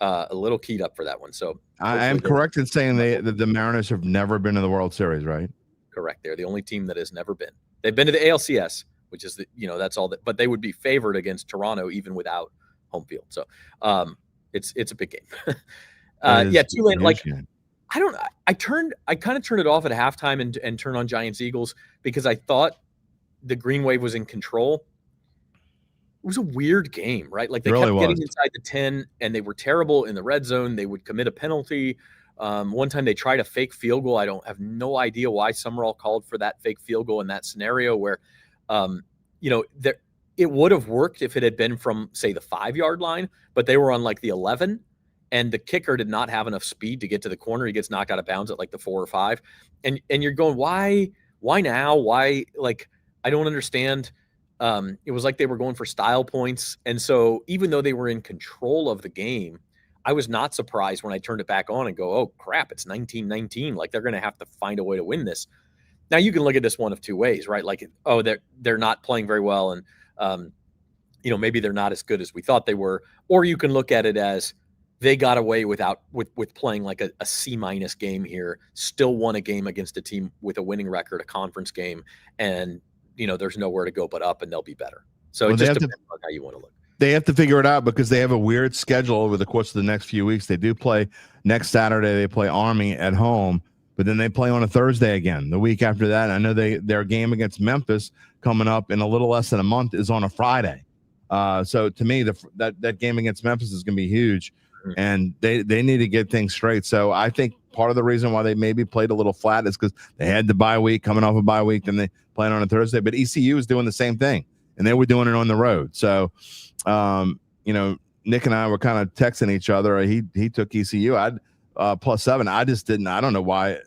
A little keyed up for that one. So I am correct in saying the Mariners have never been to the World Series, right? Correct. They're the only team that has never been. They've been to the ALCS, which is that's all that. But they would be favored against Toronto even without home field. So it's a big game. Tulane. Like I kind of turned it off at halftime and turned on Giants Eagles because I thought the Green Wave was in control. It was a weird game, right? Like they kept getting inside the 10 and they were terrible in the red zone. They would commit a penalty. One time they tried a fake field goal. I have no idea why Summerall called for that fake field goal in that scenario where, it would have worked if it had been from, say, the 5-yard line, but they were on like the 11 and the kicker did not have enough speed to get to the corner. He gets knocked out of bounds at like the 4 or 5. And you're going, why now? Why? Like, I don't understand. It was like they were going for style points. And so even though they were in control of the game, I was not surprised when I turned it back on and go, oh crap, it's 19-19. Like they're going to have to find a way to win this. Now you can look at this one of two ways, right? Like, oh, they're not playing very well. And, maybe they're not as good as we thought they were. Or you can look at it as they got away with playing like a C- game here, still won a game against a team with a winning record, a conference game. And, there's nowhere to go but up and they'll be better. So it just depends on how you want to look. They have to figure it out because they have a weird schedule over the course of the next few weeks. They do play next Saturday. They play Army at home, but then they play on a Thursday again. The week after that, I know their game against Memphis coming up in a little less than a month is on a Friday. So to me, that game against Memphis is going to be huge, and they need to get things straight. So I think part of the reason why they maybe played a little flat is because they had the bye week, coming off a bye week, then they played on a Thursday. But ECU is doing the same thing, and they were doing it on the road. So, Nick and I were kind of texting each other. He took ECU. +7. I just didn't. I don't know why.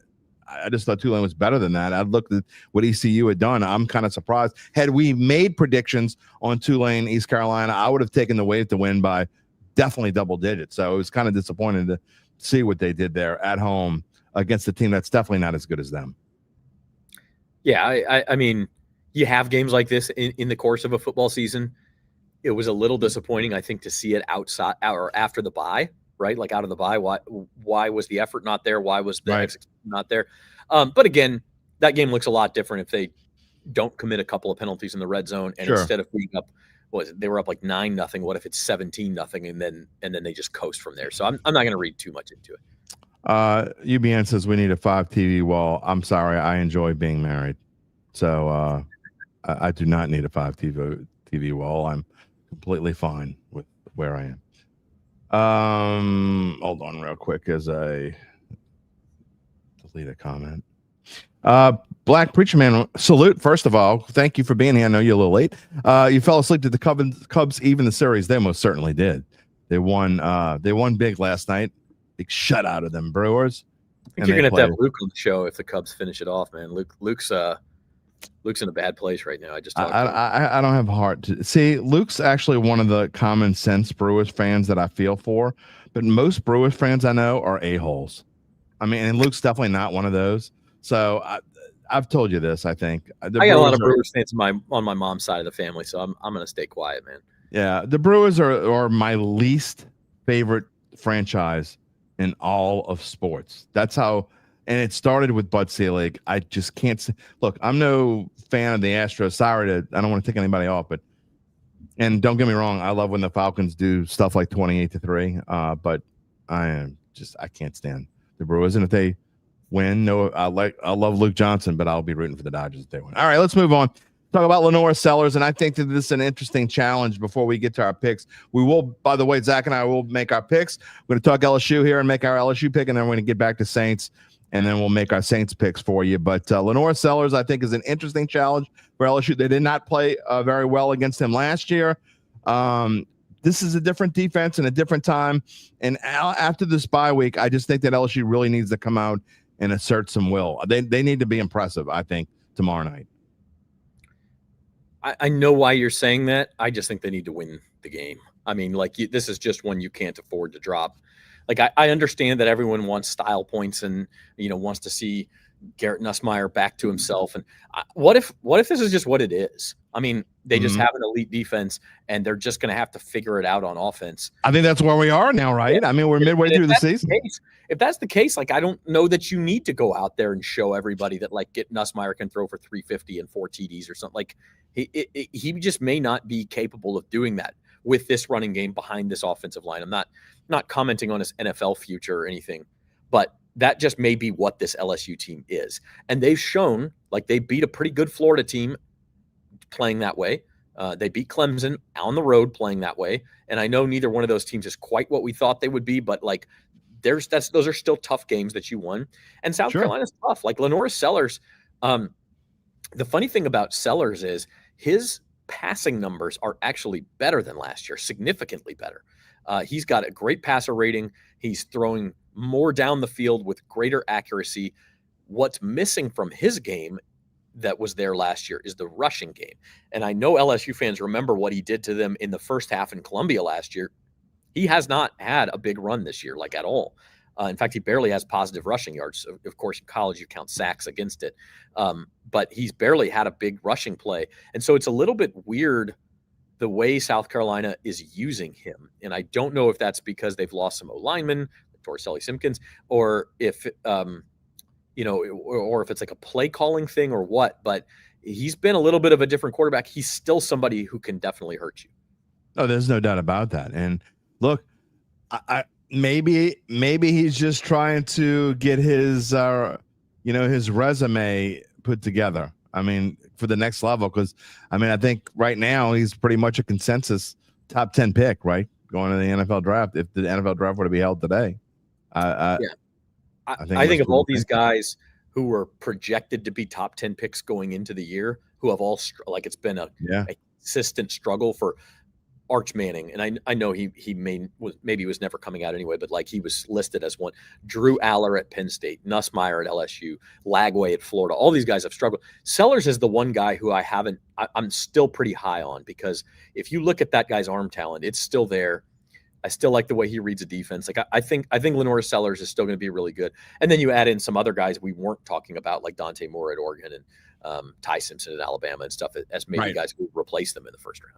I just thought Tulane was better than that. I looked at what ECU had done. I'm kind of surprised. Had we made predictions on Tulane, East Carolina, I would have taken the Wave to win by definitely double digits. So it was kind of disappointing to see what they did there at home against a team that's definitely not as good as them. Yeah, I mean, you have games like this in the course of a football season. It was a little disappointing, I think, to see it outside or after the bye, right? Like out of the bye. Why was the effort not there? Why was the execution not there? But again, that game looks a lot different if they don't commit a couple of penalties in the red zone, and instead of being up, they were up like 9-0. What if it's 17-0, and then they just coast from there? So I'm not going to read too much into it. UBN says we need a 5 TV wall. I'm sorry, I enjoy being married, so I do not need a 5 TV wall. I'm completely fine with where I am. Hold on real quick as I delete a comment. Black Preacher Man, salute. First of all, thank you for being here. I know you're a little late. You fell asleep. Did the Cubs even the series? They most certainly did. They won big last night. Big shutout of them Brewers. I think you're gonna have to have Luke on the show if the Cubs finish it off, man. Luke's in a bad place right now. I don't have heart to see. Luke's actually one of the common sense Brewers fans that I feel for, but most Brewers fans I know are a-holes. I mean, and Luke's definitely not one of those. So I've told you this. I think I got a lot of Brewers fans on my mom's side of the family, so I'm gonna stay quiet, man. Yeah, the Brewers are my least favorite franchise in all of sports. That's how, and it started with Bud Selig. I just can't say, look, I'm no fan of the Astros. Sorry I don't want to take anybody off, and don't get me wrong, I love when the Falcons do stuff like 28-3. But I can't stand the Brewers. And if they win, I love Luke Johnson, but I'll be rooting for the Dodgers if they win. All right, let's move on. Talk about LaNorris Sellers, and I think that this is an interesting challenge before we get to our picks. We will, by the way, Zach and I will make our picks. We're going to talk LSU here and make our LSU pick, and then we're going to get back to Saints, and then we'll make our Saints picks for you. But LaNorris Sellers, I think, is an interesting challenge for LSU. They did not play very well against him last year. This is a different defense and a different time. And after this bye week, I just think that LSU really needs to come out and assert some will. They need to be impressive, I think, tomorrow night. I know why you're saying that. I just think they need to win the game. I mean, like, this is just one you can't afford to drop. Like, I understand that everyone wants style points and, wants to see Garrett Nussmeier back to himself. And what if this is just what it is? I mean, they just have an elite defense, and they're just going to have to figure it out on offense. I think that's where we are now, right? I mean, we're midway through the season. If that's the case, like, I don't know that you need to go out there and show everybody that, like, Nussmeier can throw for 350 and 4 TDs or something. Like, he just may not be capable of doing that with this running game behind this offensive line. I'm not commenting on his NFL future or anything, but that just may be what this LSU team is. And they've shown, like, they beat a pretty good Florida team playing that way. They beat Clemson on the road playing that way. And I know neither one of those teams is quite what we thought they would be, but, like, those are still tough games that you won. And South Carolina's tough. Like, LaNorris Sellers, the funny thing about Sellers is his passing numbers are actually better than last year, significantly better. He's got a great passer rating. He's throwing more down the field with greater accuracy. What's missing from his game that was there last year is the rushing game. And I know LSU fans remember what he did to them in the first half in Columbia last year. He has not had a big run this year, like, at all. In fact, he barely has positive rushing yards. Of course, in college, you count sacks against it. But he's barely had a big rushing play. And so it's a little bit weird the way South Carolina is using him. And I don't know if that's because they've lost some O-linemen, like Torricelli Simpkins, or if, or if it's like a play calling thing or what. But he's been a little bit of a different quarterback. He's still somebody who can definitely hurt you. Oh, there's no doubt about that. And look, maybe he's just trying to get his resume put together. I mean, for the next level, because I think right now he's pretty much a consensus top 10 pick, right? Going to the NFL draft, if the NFL draft were to be held today. I think of all these guys who were projected to be top 10 picks going into the year, who have all it's been a consistent struggle for Arch Manning, and I know he maybe was never coming out anyway, but like he was listed as one. Drew Aller at Penn State, Nussmeier at LSU, Lagway at Florida. All these guys have struggled. Sellers is the one guy who I'm still pretty high on, because if you look at that guy's arm talent, it's still there. I still like the way he reads a defense. Like I think LaNorris Sellers is still going to be really good. And then you add in some other guys we weren't talking about, like Dante Moore at Oregon and Ty Simpson at Alabama and stuff, as maybe guys who replace them in the first round.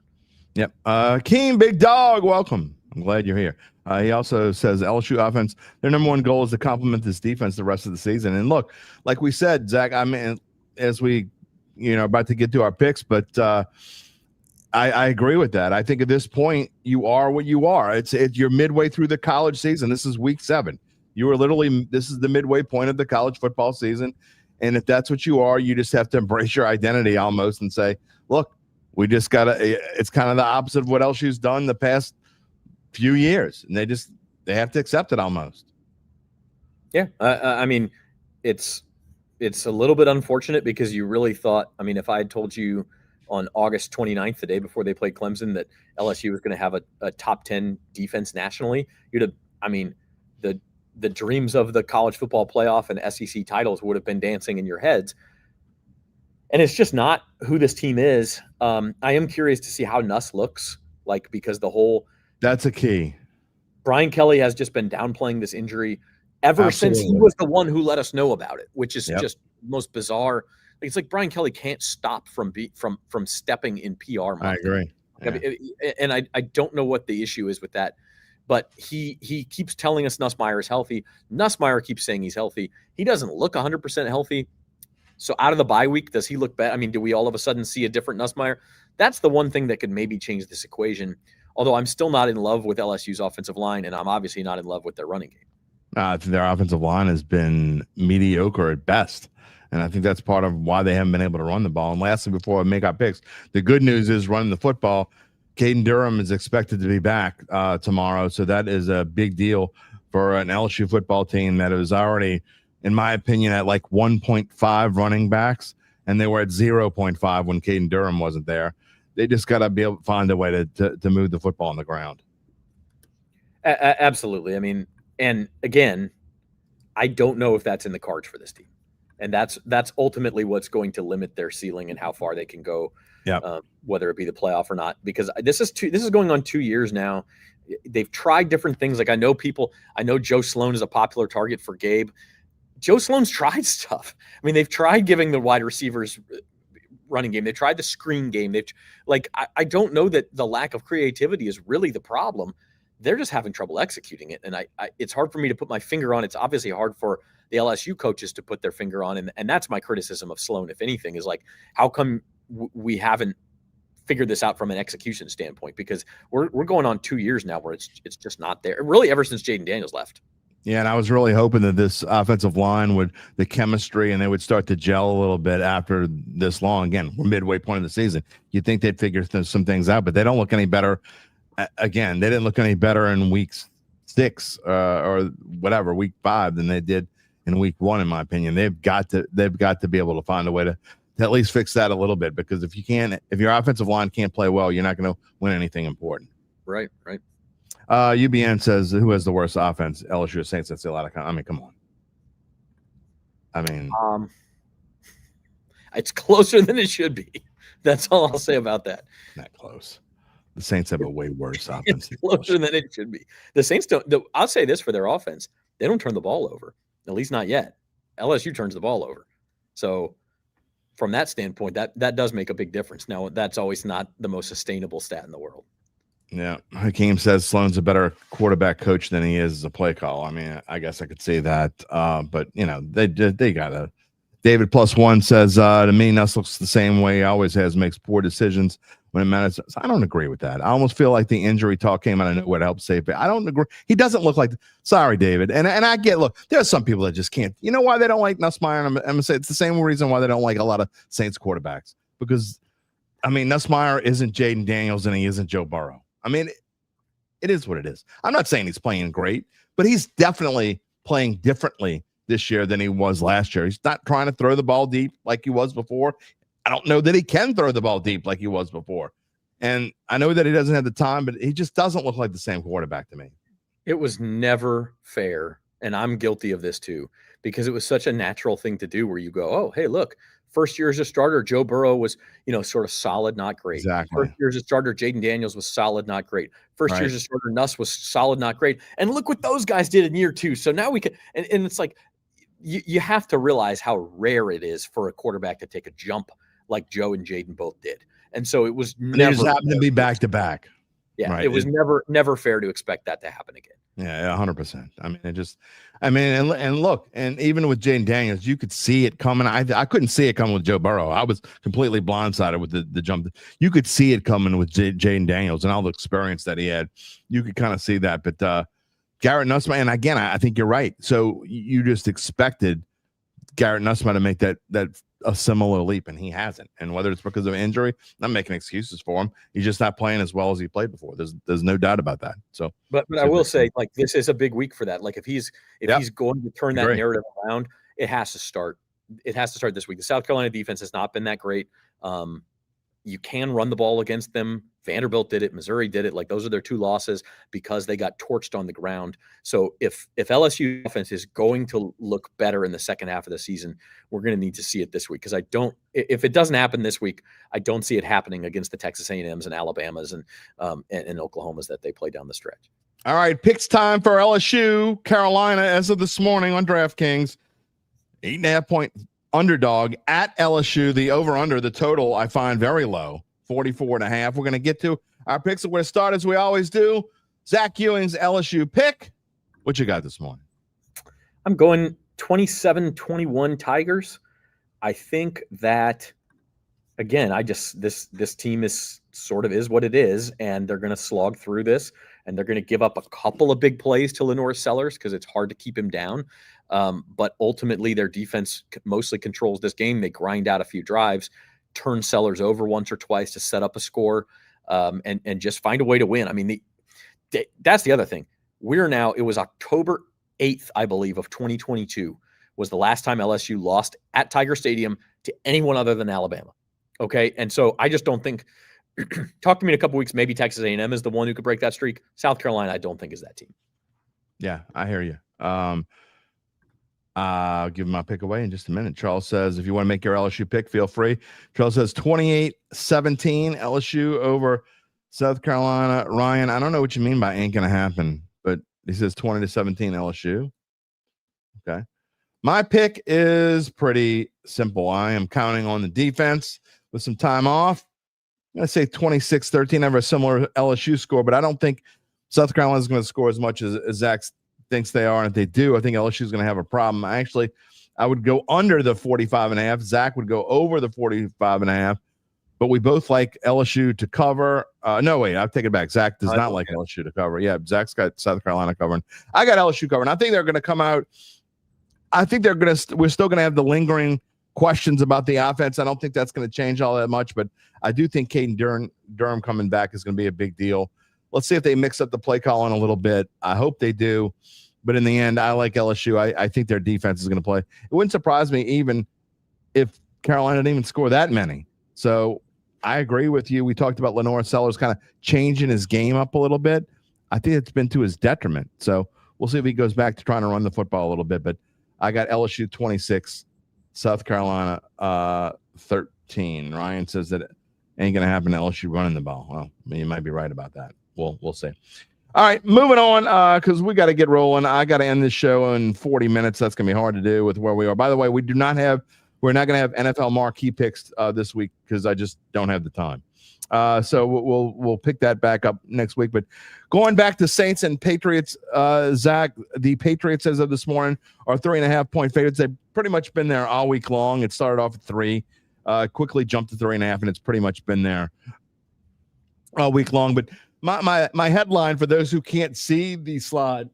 Yep. Keen, big dog, welcome. I'm glad you're here. He also says LSU offense, their number one goal is to complement this defense the rest of the season. And look, like we said, Zach, I mean, as we, about to get to our picks, but I agree with that. I think at this point, you are what you are. You're midway through the college season. This is week 7. You are literally, this is the midway point of the college football season. And if that's what you are, you just have to embrace your identity almost and say, look, we just got to, it's kind of the opposite of what LSU's done the past few years. And they have to accept it almost. Yeah. I mean, it's a little bit unfortunate, because you really thought, I mean, if I had told you on August 29th, the day before they played Clemson, that LSU was going to have a top 10 defense nationally, the dreams of the college football playoff and SEC titles would have been dancing in your heads. And it's just not who this team is. I am curious to see how Nuss looks like, because that's a key. Brian Kelly has just been downplaying this injury ever since he was the one who let us know about it, which is just most bizarre. It's like Brian Kelly can't stop from stepping in PR mode. I agree. Yeah. And I don't know what the issue is with that, but he keeps telling us Nussmeier is healthy. Nussmeier keeps saying he's healthy. He doesn't look 100% healthy. So out of the bye week, does he look bad? I mean, do we all of a sudden see a different Nussmeier? That's the one thing that could maybe change this equation. Although I'm still not in love with LSU's offensive line, and I'm obviously not in love with their running game. Their offensive line has been mediocre at best. And I think that's part of why they haven't been able to run the ball. And lastly, before I make our picks, the good news is running the football. Caden Durham is expected to be back tomorrow. So that is a big deal for an LSU football team that is already, in my opinion, at like 1.5 running backs. And they were at 0.5 when Caden Durham wasn't there. They just got to be able to find a way to move the football on the ground. Absolutely. I mean, and again, I don't know if that's in the cards for this team. And that's ultimately what's going to limit their ceiling and how far they can go, whether it be the playoff or not. Because this is going on 2 years now. They've tried different things. Like I know Joe Sloan is a popular target for Gabe. Joe Sloan's tried stuff. I mean, they've tried giving the wide receivers running game. They tried the screen game. I don't know that the lack of creativity is really the problem. They're just having trouble executing it. And it's hard for me to put my finger on. It's obviously hard for the LSU coaches to put their finger on. And that's my criticism of Sloan, if anything, is like, how come we haven't figured this out from an execution standpoint? Because we're going on 2 years now where it's just not there. Really, ever since Jaden Daniels left. Yeah, and I was really hoping that this offensive line the chemistry, and they would start to gel a little bit after this long. Again, we're midway point of the season. You'd think they'd figure some things out, but they don't look any better. Again, they didn't look any better in week 6 or whatever, week 5 than they did in week 1, in my opinion. They've got to be able to find a way to at least fix that a little bit, because if your offensive line can't play well, you're not going to win anything important. Right. UBN says, who has the worst offense? LSU or Saints? That's a lot of. I mean, come on. I mean, it's closer than it should be. That's all I'll say about that. Not close. The Saints have a way worse offense. It's closer than it should be. The Saints don't. I'll say this for their offense: they don't turn the ball over. At least not yet. LSU turns the ball over. So, from that standpoint, that does make a big difference. Now, that's always not the most sustainable stat in the world. Yeah, Hakeem says Sloan's a better quarterback coach than he is as a play call. I mean, I guess I could say that, but they gotta. David +1 says to me, Nuss looks the same way he always has, makes poor decisions when it matters. So I don't agree with that. I almost feel like the injury talk came out of nowhere to help save it. I don't agree. He doesn't look like. Sorry, David, and I get. Look, there's some people that just can't. You know why they don't like Nussmeier? I'm gonna say it's the same reason why they don't like a lot of Saints quarterbacks, because I mean, Nussmeier isn't Jaden Daniels and he isn't Joe Burrow. I mean, it is what it is. I'm not saying he's playing great, but he's definitely playing differently this year than he was last year. He's not trying to throw the ball deep like he was before. I don't know that he can throw the ball deep like he was before. And I know that he doesn't have the time, but he just doesn't look like the same quarterback to me. It was never fair, and I'm guilty of this too, because it was such a natural thing to do where you go, oh, hey, look, first year as a starter, Joe Burrow was, sort of solid, not great. Exactly. First year as a starter, Jaden Daniels was solid, not great. First year as a starter, Nuss was solid, not great. And look what those guys did in year 2. So now we can, and it's like, you have to realize how rare it is for a quarterback to take a jump like Joe and Jaden both did. And so it was never. They just happened to be back to back. Yeah, it was never fair to expect that to happen again. Yeah, 100%. And look, and even with Jaden Daniels, you could see it coming. I couldn't see it coming with Joe Burrow. I was completely blindsided with the jump. You could see it coming with Jaden Daniels and all the experience that he had. You could kind of see that. But Garrett Nussmeier, and again, I think you're right. So you just expected Garrett Nussmeier to make that a similar leap, and he hasn't. And whether it's because of injury, I'm not making excuses for him. He's just not playing as well as he played before. There's no doubt about that. So, but I will say, like, this is a big week for that. Like, if he's going to turn that narrative around, it has to start. It has to start this week. The South Carolina defense has not been that great. You can run the ball against them. Vanderbilt did it. Missouri did it. Like, those are their 2 losses because they got torched on the ground. So if LSU offense is going to look better in the second half of the season, we're going to need to see it this week. Because if it doesn't happen this week, I don't see it happening against the Texas A&Ms and Alabamas and Oklahomas that they play down the stretch. All right, picks time for LSU, Carolina as of this morning on DraftKings. 8.5-point underdog at LSU. The over-under, the total, I find very low, 44.5. We're going to get to our picks. We're going to start as we always do. Zach Ewing's LSU pick. What you got this morning? I'm going 27-21 Tigers. I think that, again, this team is what it is, and they're going to slog through this, and they're going to give up a couple of big plays to LaNorris Sellers because it's hard to keep him down. But ultimately, their defense mostly controls this game. They grind out a few drives, turn Sellers over once or twice to set up a score, and just find a way to win. I mean, that's the other thing. It was October 8th, I believe, of 2022 was the last time LSU lost at Tiger Stadium to anyone other than Alabama. Okay, and so I just don't think. Talk to me in a couple weeks. Maybe Texas A&M is the one who could break that streak. South Carolina, I don't think is that team. Yeah, I hear you. I'll give my pick away in just a minute. Charles says, if you want to make your LSU pick, feel free. Charles says 28-17 LSU over South Carolina. Ryan, I don't know what you mean by ain't going to happen, but he says 20-17 LSU. Okay. My pick is pretty simple. I am counting on the defense with some time off. I'm going to say 26-13. I have a similar LSU score, but I don't think South Carolina is going to score as much as Zach thinks they are. And if they do, I think LSU is going to have a problem. I would go under the 45.5. Zach would go over the 45.5. But we both like LSU to cover. No, wait, I'll take it back. Zach does not like LSU to cover. Yeah, Zach's got South Carolina covering. I got LSU covering. I think they're going to come out. I think we're still going to have the lingering questions about the offense. I don't think that's going to change all that much, but I do think Caden Durham coming back is going to be a big deal. Let's see if they mix up the play calling a little bit. I hope they do. But in the end, I like LSU. I think their defense is going to play. It wouldn't surprise me even if Carolina didn't even score that many. So I agree with you. We talked about LaNorris Sellers kind of changing his game up a little bit. I think it's been to his detriment. So we'll see if he goes back to trying to run the football a little bit. But I got LSU 26, South Carolina 13. Ryan says that it ain't going to happen to LSU running the ball. Well, you might be right about that. We'll see. All right, moving on because we got to get rolling. I got to end this show in 40 minutes. That's going to be hard to do with where we are. By the way, we're not going to have NFL marquee picks this week because I just don't have the time. So we'll pick that back up next week. But going back to Saints and Patriots, Zach, the Patriots as of this morning are 3.5-point favorites. They've pretty much been there all week long. It started off at 3, quickly jumped to 3.5, and it's pretty much been there all week long. But my headline for those who can't see the slide,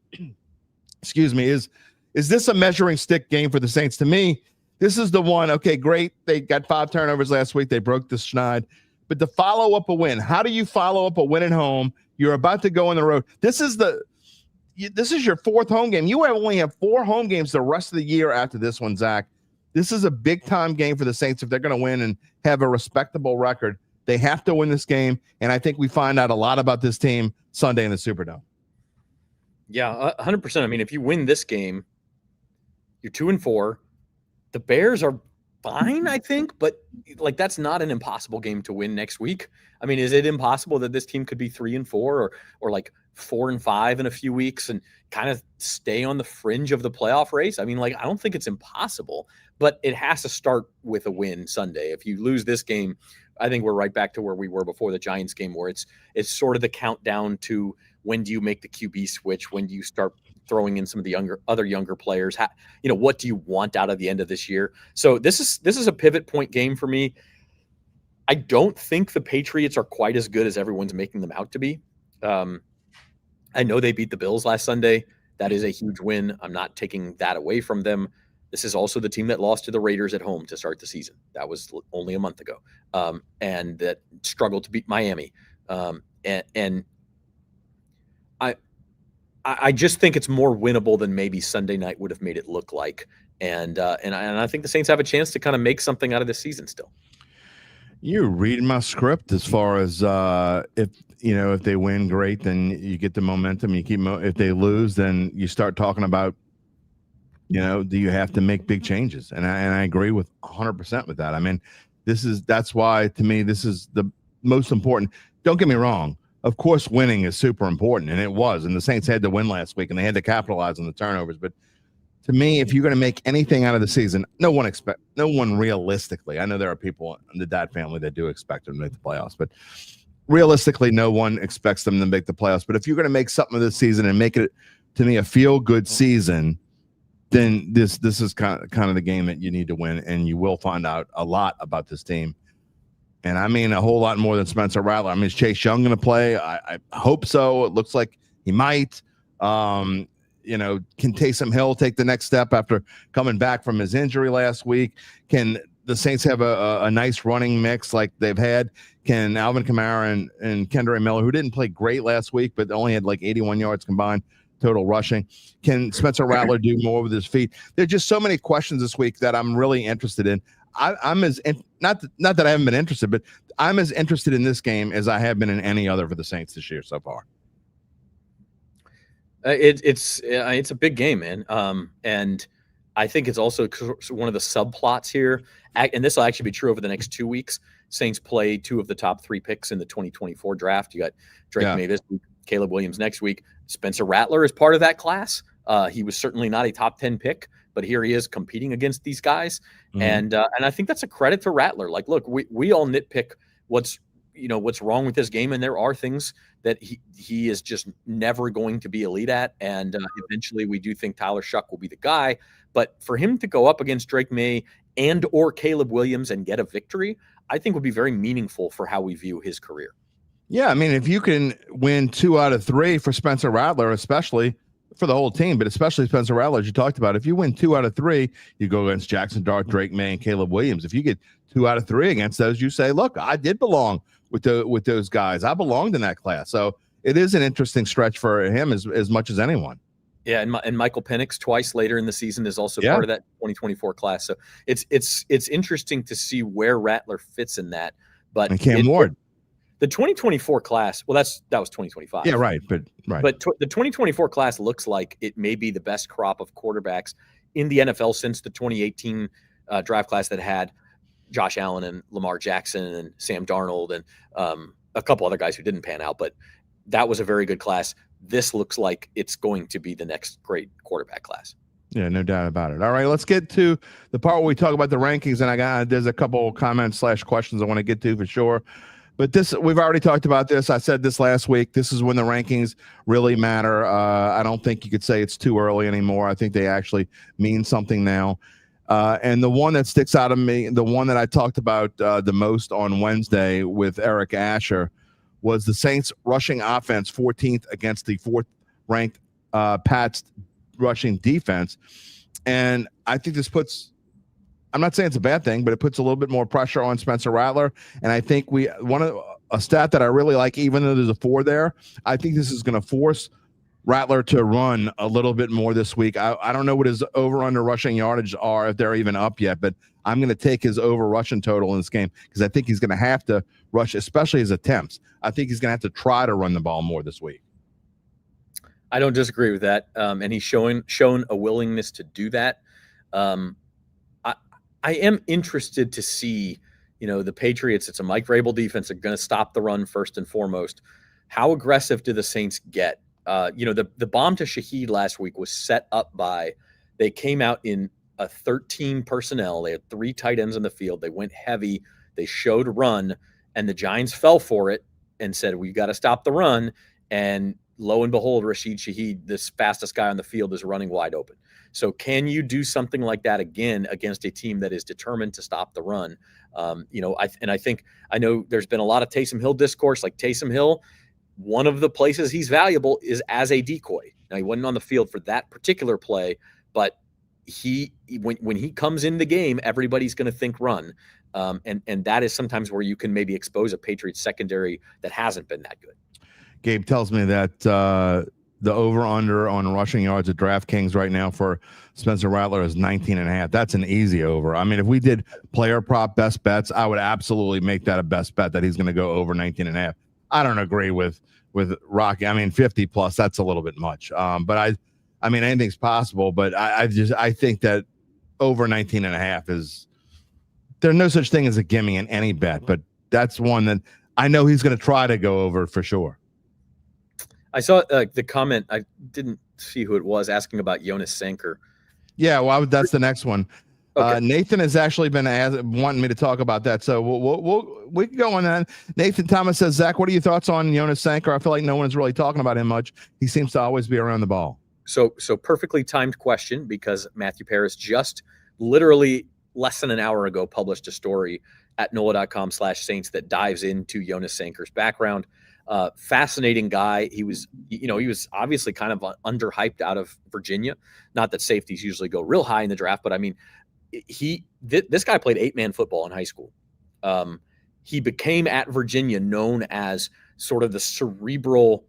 excuse me, is this a measuring stick game for the Saints? To me, this is the one. Okay, great. They got 5 turnovers last week. They broke the schneid. But to follow up a win, how do you follow up a win at home? You're about to go on the road. This is your 4th home game. You only have 4 home games the rest of the year after this one, Zach. This is a big-time game for the Saints if they're going to win and have a respectable record. They have to win this game, and I think we find out a lot about this team Sunday in the Superdome. Yeah, 100%. I mean, if you win this game, you're 2-4. The Bears are fine, I think, but like that's not an impossible game to win next week. I mean, is it impossible that this team could be 3-4 or like 4-5 in a few weeks and kind of stay on the fringe of the playoff race? I mean, like, I don't think it's impossible, but it has to start with a win Sunday. If you lose this game, I think we're right back to where we were before the Giants game, where it's sort of the countdown to when do you make the QB switch? When do you start throwing in some of the other younger players? What do you want out of the end of this year? So this is a pivot point game for me. I don't think the Patriots are quite as good as everyone's making them out to be. I know they beat the Bills last Sunday. That is a huge win. I'm not taking that away from them. This is also the team that lost to the Raiders at home to start the season. That was only a month ago, and that struggled to beat Miami. And I just think it's more winnable than maybe Sunday night would have made it look like. And I think the Saints have a chance to kind of make something out of this season still. You're reading my script as far as if they win, great, then you get the momentum. You keep if they lose, then you start talking about, do you have to make big changes? And I agree with 100% with that. I mean, that's why to me this is the most important. Don't get me wrong. Of course, winning is super important, and it was. And the Saints had to win last week, and they had to capitalize on the turnovers. But to me, if you're going to make anything out of the season, no one realistically. I know there are people in the Dad family that do expect them to make the playoffs, but realistically, no one expects them to make the playoffs. But if you're going to make something of this season and make it, to me, a feel-good season, then this is kind of the game that you need to win, and you will find out a lot about this team. And I mean a whole lot more than Spencer Rattler. I mean, is Chase Young going to play? I hope so. It looks like he might. Can Taysom Hill take the next step after coming back from his injury last week? Can the Saints have a nice running mix like they've had? Can Alvin Kamara and Kendra Miller, who didn't play great last week, but only had like 81 yards combined total rushing, can Spencer Rattler do more with his feet? There's just so many questions this week that I'm really interested in. I'm not that I haven't been interested, but I'm as interested in this game as I have been in any other for the Saints this year so far. It's a big game, man. And I think it's also one of the subplots here. And this will actually be true over the next 2 weeks. Saints play 2 of the top 3 picks in the 2024 draft. You got Drake Maye this week, Caleb Williams next week. Spencer Rattler is part of that class. He was certainly not a top 10 pick, but here he is competing against these guys. Mm-hmm. And I think that's a credit to Rattler. Like, look, we all nitpick what's wrong with this game. And there are things that he is just never going to be elite at. And eventually we do think Tyler Shuck will be the guy, but for him to go up against Drake Maye and or Caleb Williams and get a victory, I think would be very meaningful for how we view his career. Yeah. I mean, if you can win 2 out of 3 for Spencer Rattler, especially for the whole team, but especially Spencer Rattler, as you talked about, if you win 2 out of 3, you go against Jackson Dart, Drake Maye, and Caleb Williams. If you get 2 out of 3 against those, you say, look, I did belong with those guys. I belonged in that class. So it is an interesting stretch for him as much as anyone. Yeah, and Michael Penix twice later in the season is also part of that 2024 class. So it's interesting to see where Rattler fits in that. But and Cam Ward. The 2024 class, well, that was 2025. Yeah, right. But the 2024 class looks like it may be the best crop of quarterbacks in the NFL since the 2018 draft class that had Josh Allen and Lamar Jackson and Sam Darnold and a couple other guys who didn't pan out. But that was a very good class. This looks like it's going to be the next great quarterback class. Yeah, no doubt about it. All right, let's get to the part where we talk about the rankings. And there's a couple comments / questions I want to get to for sure. But we've already talked about this. I said this last week. This is when the rankings really matter. I don't think you could say it's too early anymore. I think they actually mean something now. And the one that sticks out of me, the one that I talked about the most on Wednesday with Eric Asher, was the Saints rushing offense, 14th against the 4th-ranked Pats rushing defense. And I think this puts, I'm not saying it's a bad thing, but it puts a little bit more pressure on Spencer Rattler. And I think a stat that I really like, even though there's a 4 there, I think this is going to force Rattler to run a little bit more this week. I don't know what his over-under rushing yardage are, if they're even up yet, but I'm going to take his over rushing total in this game because I think he's going to have to rush, especially his attempts. I think he's going to have to try to run the ball more this week. I don't disagree with that, and he's shown a willingness to do that. I am interested to see, the Patriots. It's a Mike Vrabel defense. They're going to stop the run first and foremost. How aggressive do the Saints get? The bomb to Shaheed last week was set up by they came out in a 13 personnel. They had 3 tight ends on the field. They went heavy. They showed run, and the Giants fell for it and said, "We got to stop the run." And lo and behold, Rashid Shaheed, this fastest guy on the field, is running wide open. So can you do something like that again against a team that is determined to stop the run? I know there's been a lot of Taysom Hill discourse. Like Taysom Hill, one of the places he's valuable is as a decoy. Now, he wasn't on the field for that particular play, but when he comes in the game, everybody's going to think run. And that is sometimes where you can maybe expose a Patriots secondary that hasn't been that good. Gabe tells me that the over-under on rushing yards at DraftKings right now for Spencer Rattler is 19.5. That's an easy over. I mean, if we did player prop best bets, I would absolutely make that a best bet that he's going to go over 19.5. I don't agree with Rocky. I mean, 50 plus, that's a little bit much. But I mean, anything's possible, but I think that over 19.5 is, there's no such thing as a gimme in any bet, but that's one that I know he's going to try to go over for sure. I saw the comment. I didn't see who it was asking about Jonas Sanker. Yeah, well, that's the next one. Okay. Nathan has actually been wanting me to talk about that, so we can go on that. Nathan Thomas says, Zach, what are your thoughts on Jonas Sanker? I feel like no one's really talking about him much. He seems to always be around the ball. So perfectly timed question, because Matthew Paris just literally less than an hour ago published a story at NOLA.com/Saints that dives into Jonas Sanker's background. Fascinating guy. He was obviously kind of underhyped out of Virginia. Not that safeties usually go real high in the draft, but I mean, this guy played 8-man football in high school. He became at Virginia known as sort of the cerebral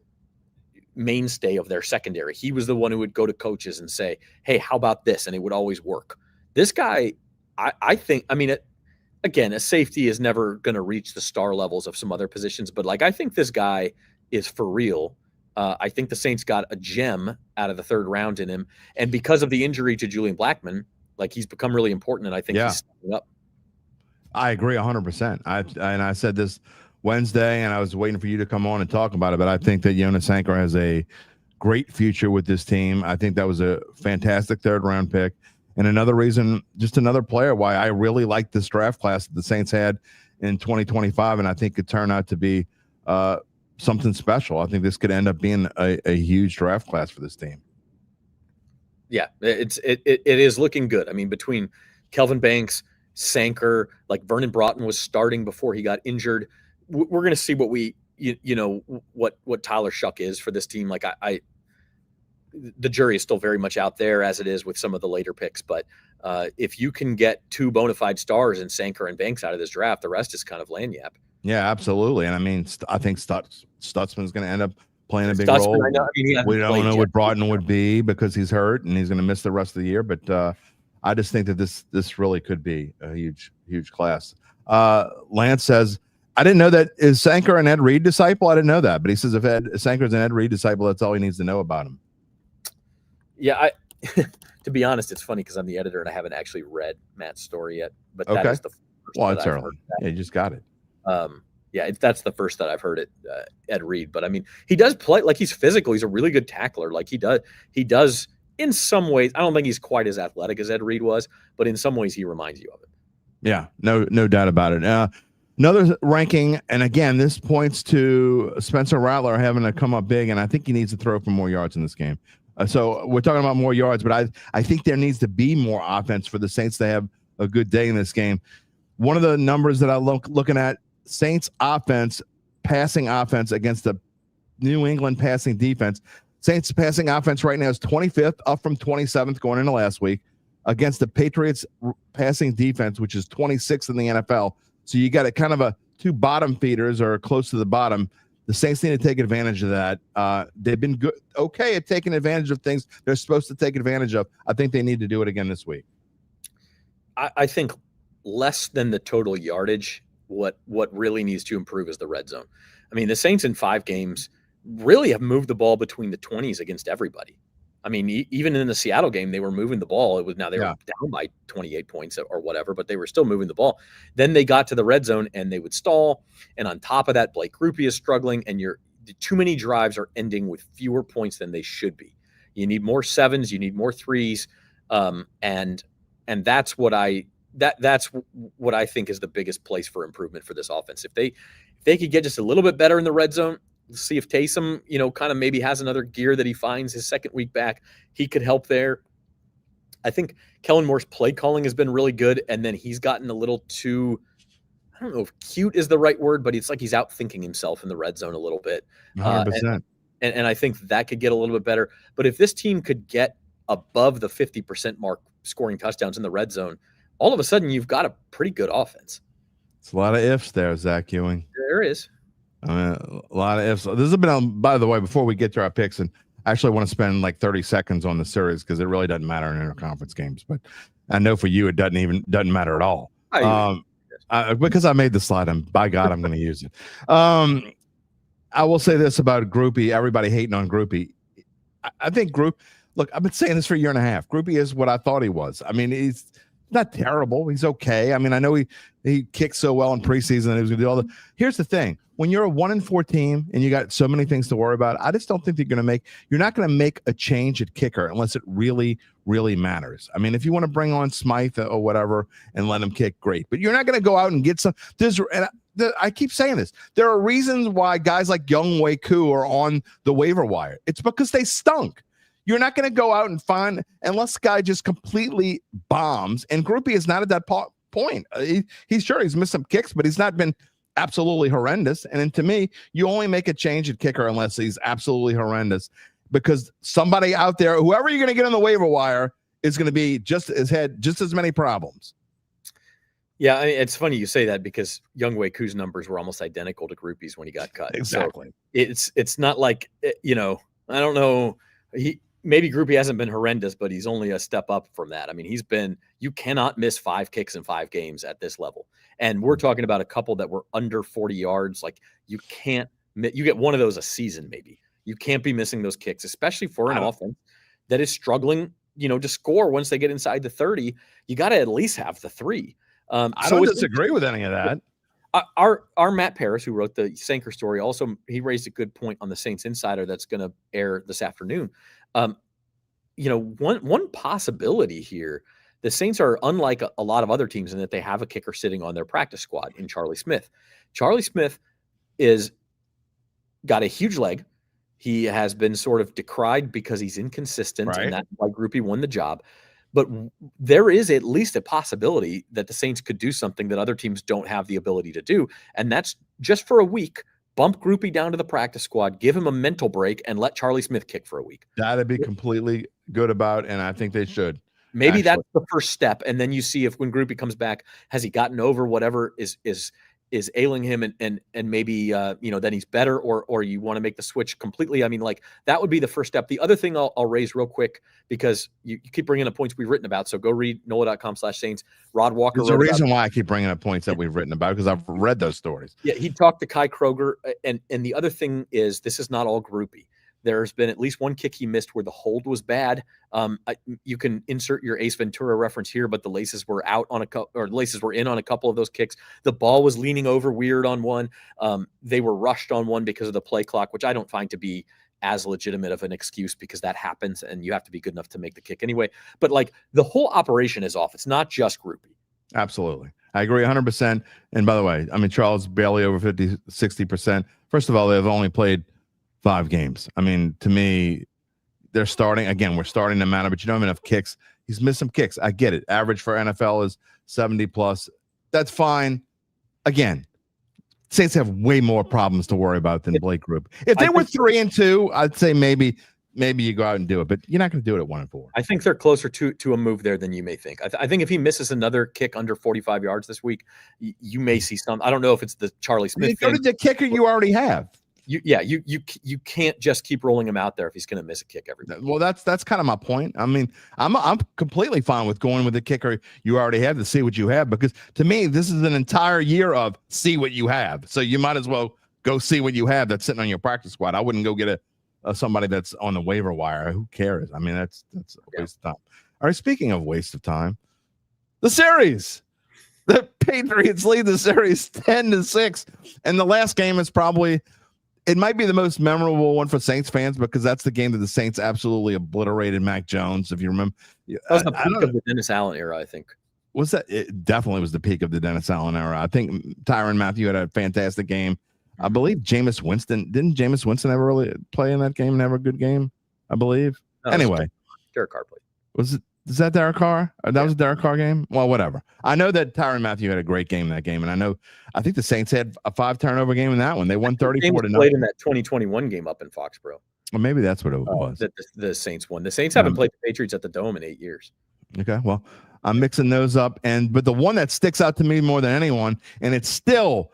mainstay of their secondary. He was the one who would go to coaches and say, "Hey, how about this?" And it would always work. This guy, I think, I mean, again, a safety is never going to reach the star levels of some other positions, but I think this guy is for real. I think the Saints got a gem out of the 3rd round in him. And because of the injury to Julian Blackmon, he's become really important. And I think he's stepping up. I agree 100%. I said this Wednesday, and I was waiting for you to come on and talk about it, but I think that Jonas Sanker has a great future with this team. I think that was a fantastic 3rd round pick. And another reason, just another player why I really like this draft class that the Saints had in 2025, and I think could turn out to be something special. I think this could end up being a huge draft class for this team. Yeah, it is looking good. I mean, between Kelvin Banks, Sanker, Vernon Broughton was starting before he got injured. We're going to see what what Tyler Shuck is for this team. The jury is still very much out there, as it is with some of the later picks. But if you can get 2 bona fide stars in Sanker and Banks out of this draft, the rest is kind of lagniappe. Yeah, absolutely. And I mean, I think Stutzman's going to end up playing a big role. We don't know what Broughton would be because he's hurt and he's going to miss the rest of the year. But I just think that this really could be a huge class. Lance says, I didn't know that. Is Sanker an Ed Reed disciple? I didn't know that. But he says if Sanker's an Ed Reed disciple, that's all he needs to know about him. Yeah, to be honest, it's funny because I'm the editor and I haven't actually read Matt's story yet. But that is the first. Well, it's early. Yeah, you just got it. That's the first that I've heard it, Ed Reed. But I mean, he does play he's physical. He's a really good tackler. He does in some ways. I don't think he's quite as athletic as Ed Reed was, but in some ways he reminds you of it. Yeah, no doubt about it. Another ranking, and again, this points to Spencer Rattler having to come up big, and I think he needs to throw for more yards in this game. So we're talking about more yards, but I think there needs to be more offense for the Saints to have a good day in this game. One of the numbers that I'm looking at, Saints offense, passing offense against the New England passing defense. Saints passing offense right now is 25th, up from 27th going into last week, against the Patriots passing defense, which is 26th in the NFL. So you got a kind of 2 bottom feeders or close to the bottom. The Saints need to take advantage of that. They've been okay at taking advantage of things they're supposed to take advantage of. I think they need to do it again this week. I think less than the total yardage. What really needs to improve is the red zone. I mean, the Saints in 5 games really have moved the ball between the 20s against everybody. I mean, even in the Seattle game, they were moving the ball. It was now they were down by 28 points or whatever, but they were still moving the ball. Then they got to the red zone and they would stall. And on top of that, Blake Grupe is struggling, and too many drives are ending with fewer points than they should be. You need more 7s, you need more 3s, and that's what that's what I think is the biggest place for improvement for this offense. If they could get just a little bit better in the red zone. See if Taysom, kind of maybe has another gear that he finds his second week back. He could help there. I think Kellen Moore's play calling has been really good, and then he's gotten a little too, I don't know if cute is the right word, but it's like he's outthinking himself in the red zone a little bit. 100%. And I think that could get a little bit better. But if this team could get above the 50% mark scoring touchdowns in the red zone, all of a sudden you've got a pretty good offense. It's a lot of ifs there, Zach Ewing. There is. I mean, a lot of ifs. This has been, by the way, before we get to our picks, and I actually want to spend like 30 seconds on the series because it really doesn't matter in interconference games. But I know for you, it doesn't matter at all. Because I made the slide, and by God, I'm going to use it. I will say this about Grupe. Everybody hating on Grupe. I think look, I've been saying this for a year and a half. Grupe is what I thought he was. I mean, he's not terrible. He's okay. I mean, I know he kicked so well in preseason that he was going to do all the. Here's the thing: when you're a 1-4 team and you got so many things to worry about, I just don't think you're not going to make a change at kicker unless it really, really matters. I mean, if you want to bring on Smythe or whatever and let him kick, great. But you're not going to go out and get some. I keep saying this. There are reasons why guys like Younghoe Koo are on the waiver wire. It's because they stunk. You're not going to go out and find, unless guy just completely bombs. And Grupe is not at that point. He's missed some kicks, but he's not been absolutely horrendous. And then to me, you only make a change at kicker unless he's absolutely horrendous, because somebody out there, whoever you're going to get on the waiver wire, is going to be just as many problems. Yeah, I mean, it's funny you say that because Younghoe Koo's numbers were almost identical to Grupe's when he got cut. Exactly. So it's not like, I don't know. Maybe Grupe hasn't been horrendous, but he's only a step up from that. I mean, you cannot miss 5 kicks in 5 games at this level. And we're talking about a couple that were under 40 yards. Like, you get one of those a season, maybe. You can't be missing those kicks, especially for an offense that is struggling, to score once they get inside the 30. You got to at least have the 3. I don't disagree with any of that. Our Matt Paris, who wrote the Sanker story, also he raised a good point on the Saints Insider that's going to air this afternoon. One possibility here, the Saints are unlike a lot of other teams in that they have a kicker sitting on their practice squad in Charlie Smith. Charlie Smith got a huge leg. He has been sort of decried because he's inconsistent, right? And that's why Grupe won the job. But there is at least a possibility that the Saints could do something that other teams don't have the ability to do. And that's just for a week, bump Grupe down to the practice squad, give him a mental break, and let Charlie Smith kick for a week. That'd be completely good about, and I think they should. Maybe that's the first step. And then you see if when Grupe comes back, has he gotten over whatever is ailing him, and maybe then he's better, or you want to make the switch completely. I mean, like, that would be the first step. The other thing I'll raise real quick, because you keep bringing up points we've written about, so go read NOLA.com/Saints. Rod Walker. There's a reason why I keep bringing up points that we've written about, because I've read those stories. Yeah, he talked to Kai Kroger, and the other thing is, this is not all Grupe. There's been at least one kick he missed where the hold was bad. You can insert your Ace Ventura reference here, but the laces were out on laces were in on a couple of those kicks. The ball was leaning over weird on one. They were rushed on one because of the play clock, which I don't find to be as legitimate of an excuse, because that happens and you have to be good enough to make the kick anyway. But like, the whole operation is off. It's not just Grupe. Absolutely. I agree 100%. And by the way, I mean, Charles barely over 60%. First of all, they've only played 5 games. I mean, to me, we're starting to matter, but you don't have enough kicks. He's missed some kicks. I get it. Average for NFL is 70 plus. That's fine. Again, Saints have way more problems to worry about than Blake Grupe. If they were 3-2, I'd say maybe you go out and do it, but you're not going to do it at 1-4. I think they're closer to a move there than you may think. I think if he misses another kick under 45 yards this week, you may see some. I don't know if it's the Charlie Smith thing. Go to the kicker you already have. You can't just keep rolling him out there if he's going to miss a kick every week. Well, that's kind of my point. I mean, I'm completely fine with going with the kicker you already have to see what you have, because to me, this is an entire year of see what you have. So you might as well go see what you have that's sitting on your practice squad. I wouldn't go get somebody that's on the waiver wire. Who cares? I mean, that's a waste of time. All right, speaking of waste of time, the series. The Patriots lead the series 10-6, and the last game is it might be the most memorable one for Saints fans, because that's the game that the Saints absolutely obliterated Mac Jones. If you remember, that was the peak of the Dennis Allen era, I think. Was that? It definitely was the peak of the Dennis Allen era. I think Tyrann Mathieu had a fantastic game. I believe Jameis Winston ever really play in that game and have a good game? I believe. Anyway, Derek Carr played. Was it? Is that Derek Carr? That was a Derek Carr game? Well, whatever. I know that Tyrann Mathieu had a great game in that game, and I think the Saints had a 5-turnover game in that one. They won 34-0. Played in that 2021 game up in Foxborough. Well, maybe that's what it was. That the Saints won. The Saints haven't played the Patriots at the Dome in 8 years. Okay, well, I'm mixing those up, but the one that sticks out to me more than anyone, and it still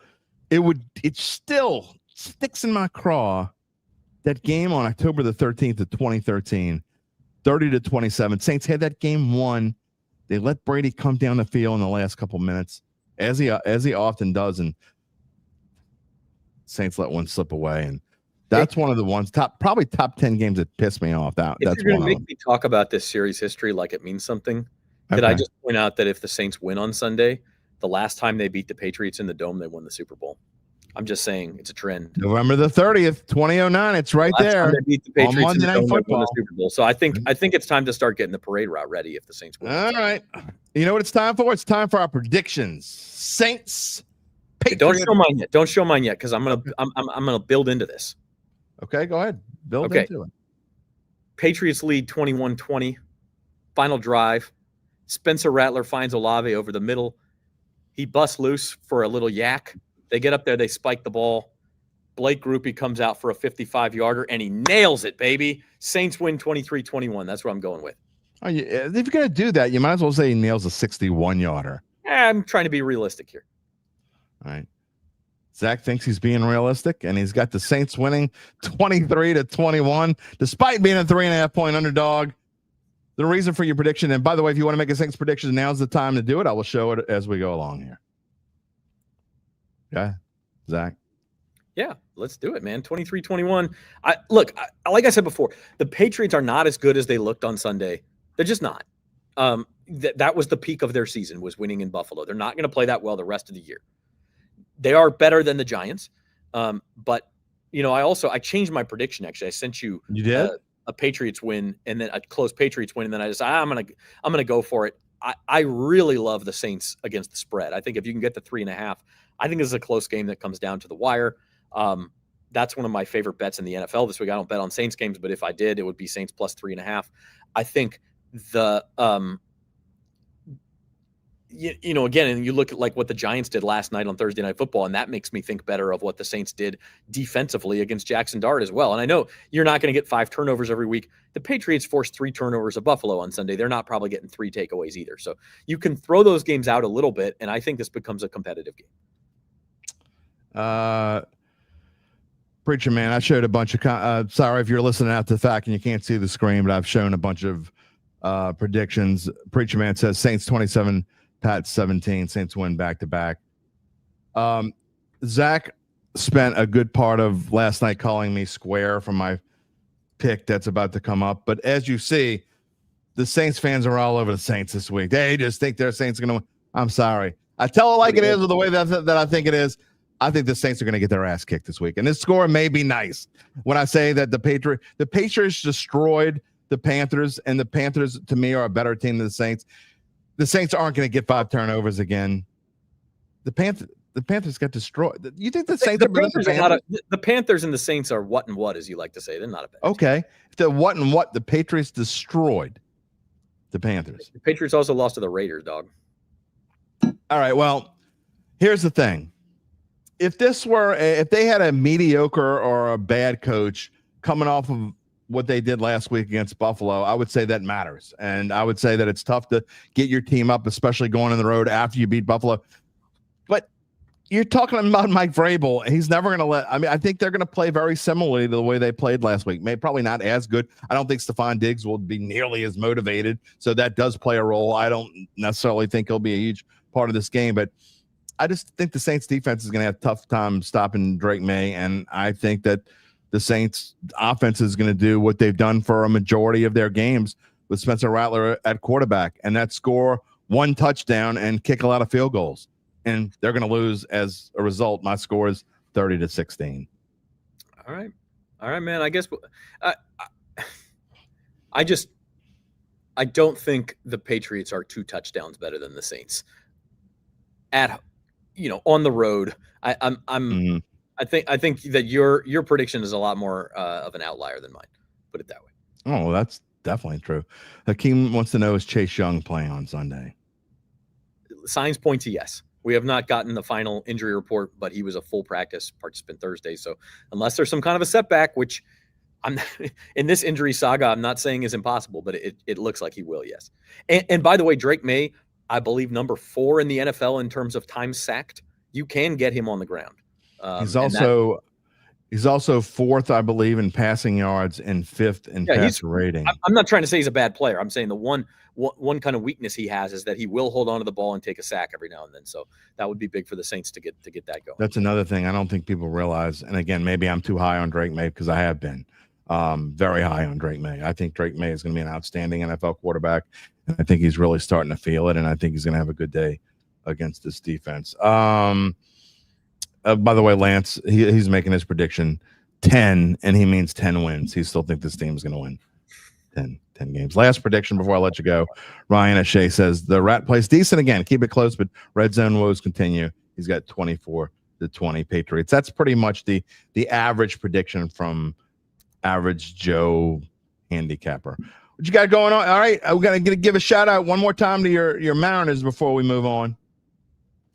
sticks in my craw, that game on October the 13th of 2013. 30-27. Saints had that game won. They let Brady come down the field in the last couple minutes, as he often does, and Saints let one slip away. And that's one of the ones probably top 10 games that pissed me off. That's you're one gonna of make them. me talk about this series history like it means something. Okay. Could I just point out that if the Saints win on Sunday, the last time they beat the Patriots in the Dome, they won the Super Bowl. I'm just saying it's a trend. November the 30th, 2009. It's right there. They beat the Patriots on Monday in the Night Dome, they won Football. the Super Bowl. So I think it's time to start getting the parade route ready if the Saints win. All right. You know what it's time for? It's time for our predictions. Saints. Patriots. Don't show mine yet, because I'm gonna build into this. Okay, go ahead. Build into it. Patriots lead 21-20. Final drive. Spencer Rattler finds Olave over the middle. He busts loose for a little yak. They get up there, they spike the ball. Blake Grupe comes out for a 55-yarder, and he nails it, baby. Saints win 23-21. That's what I'm going with. Oh, if you're going to do that, you might as well say he nails a 61-yarder. I'm trying to be realistic here. All right. Zach thinks he's being realistic, and he's got the Saints winning 23-21, despite being a 3.5-point underdog. The reason for your prediction, and by the way, if you want to make a Saints prediction, now's the time to do it. I will show it as we go along here. Okay, Zach? Yeah, let's do it, man. 23-21. Like I said before, the Patriots are not as good as they looked on Sunday. They're just not. That was the peak of their season, was winning in Buffalo. They're not going to play that well the rest of the year. They are better than the Giants. But, I changed my prediction, actually. I sent you a Patriots win, and then a close Patriots win, and then I decided I'm gonna go for it. I really love the Saints against the spread. I think if you can get the 3.5, I think this is a close game that comes down to the wire. That's one of my favorite bets in the NFL this week. I don't bet on Saints games, but if I did, it would be Saints plus 3.5. I think again, and you look at like what the Giants did last night on Thursday Night Football, and that makes me think better of what the Saints did defensively against Jackson Dart as well. And I know you're not going to get 5 turnovers every week. The Patriots forced 3 turnovers at Buffalo on Sunday. They're not probably getting 3 takeaways either. So you can throw those games out a little bit, and I think this becomes a competitive game. Preacher Man, I showed a bunch of sorry if you're listening out to the fact and you can't see the screen, but I've shown a bunch of predictions. Preacher Man says Saints 27, Pats 17, Saints win back-to-back. Zach spent a good part of last night calling me square from my pick that's about to come up, but as you see, the Saints fans are all over the Saints this week. They just think their Saints are going to win. I'm sorry. I tell it like it is, or the way that I think it is. I think the Saints are going to get their ass kicked this week. And this score may be nice when I say that the Patriots destroyed the Panthers, and the Panthers, to me, are a better team than the Saints. The Saints aren't going to get 5 turnovers again. The Panthers got destroyed. You think the Saints the Panthers and the Saints are what and what, as you like to say. They're not a bad team. Okay. The what and what, the Patriots destroyed the Panthers. The Patriots also lost to the Raiders, dog. All right, well, here's the thing. If they had a mediocre or a bad coach coming off of what they did last week against Buffalo, I would say that matters. And I would say that it's tough to get your team up, especially going on the road after you beat Buffalo. But you're talking about Mike Vrabel. He's never going to let. I mean, I think they're going to play very similarly to the way they played last week. Maybe probably not as good. I don't think Stephon Diggs will be nearly as motivated. So that does play a role. I don't necessarily think he'll be a huge part of this game, but I just think the Saints defense is going to have a tough time stopping Drake Maye. And I think that the Saints offense is going to do what they've done for a majority of their games with Spencer Rattler at quarterback, and that score one touchdown and kick a lot of field goals. And they're going to lose as a result. My score is 30-16. All right, man. I guess I don't think the Patriots are 2 touchdowns better than the Saints on the road. I think that your prediction is a lot more of an outlier than mine. Put it that way. Oh, well, that's definitely true. Hakeem wants to know, is Chase Young playing on Sunday? Signs point to yes. We have not gotten the final injury report, but he was a full practice participant Thursday. So unless there's some kind of a setback, which I'm in this injury saga, I'm not saying is impossible, but it looks like he will, yes. And by the way, Drake Maye, I believe number 4 in the NFL in terms of time sacked. You can get him on the ground. He's also 4th, I believe, in passing yards and 5th in passer rating. I'm not trying to say he's a bad player. I'm saying the one kind of weakness he has is that he will hold on to the ball and take a sack every now and then. So that would be big for the Saints to get that going. That's another thing I don't think people realize. And again, maybe I'm too high on Drake Maye because I have been very high on Drake Maye. I think Drake Maye is going to be an outstanding NFL quarterback. And I think he's really starting to feel it. And I think he's going to have a good day against this defense. By the way, Lance, he's making his prediction 10, and he means 10 wins. He still thinks this team is going to win 10 games. Last prediction before I let you go. Ryan Shea says the Rat plays decent again. Keep it close, but red zone woes continue. He's got 24-20 Patriots. That's pretty much the average prediction from average Joe handicapper. What you got going on? All right, we're going to give a shout out one more time to your Mariners before we move on.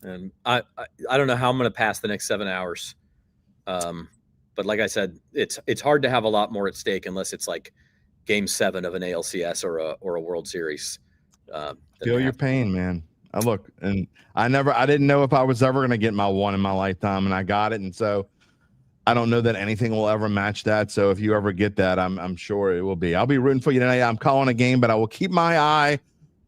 And I don't know how I'm going to pass the next 7 hours. But like I said, it's hard to have a lot more at stake unless it's like Game 7 of an ALCS or a World Series. Feel your pain, man. I didn't know if I was ever going to get my one in my lifetime, and I got it. And so I don't know that anything will ever match that. So if you ever get that, I'm sure it will be. I'll be rooting for you tonight. I'm calling a game, but I will keep my eye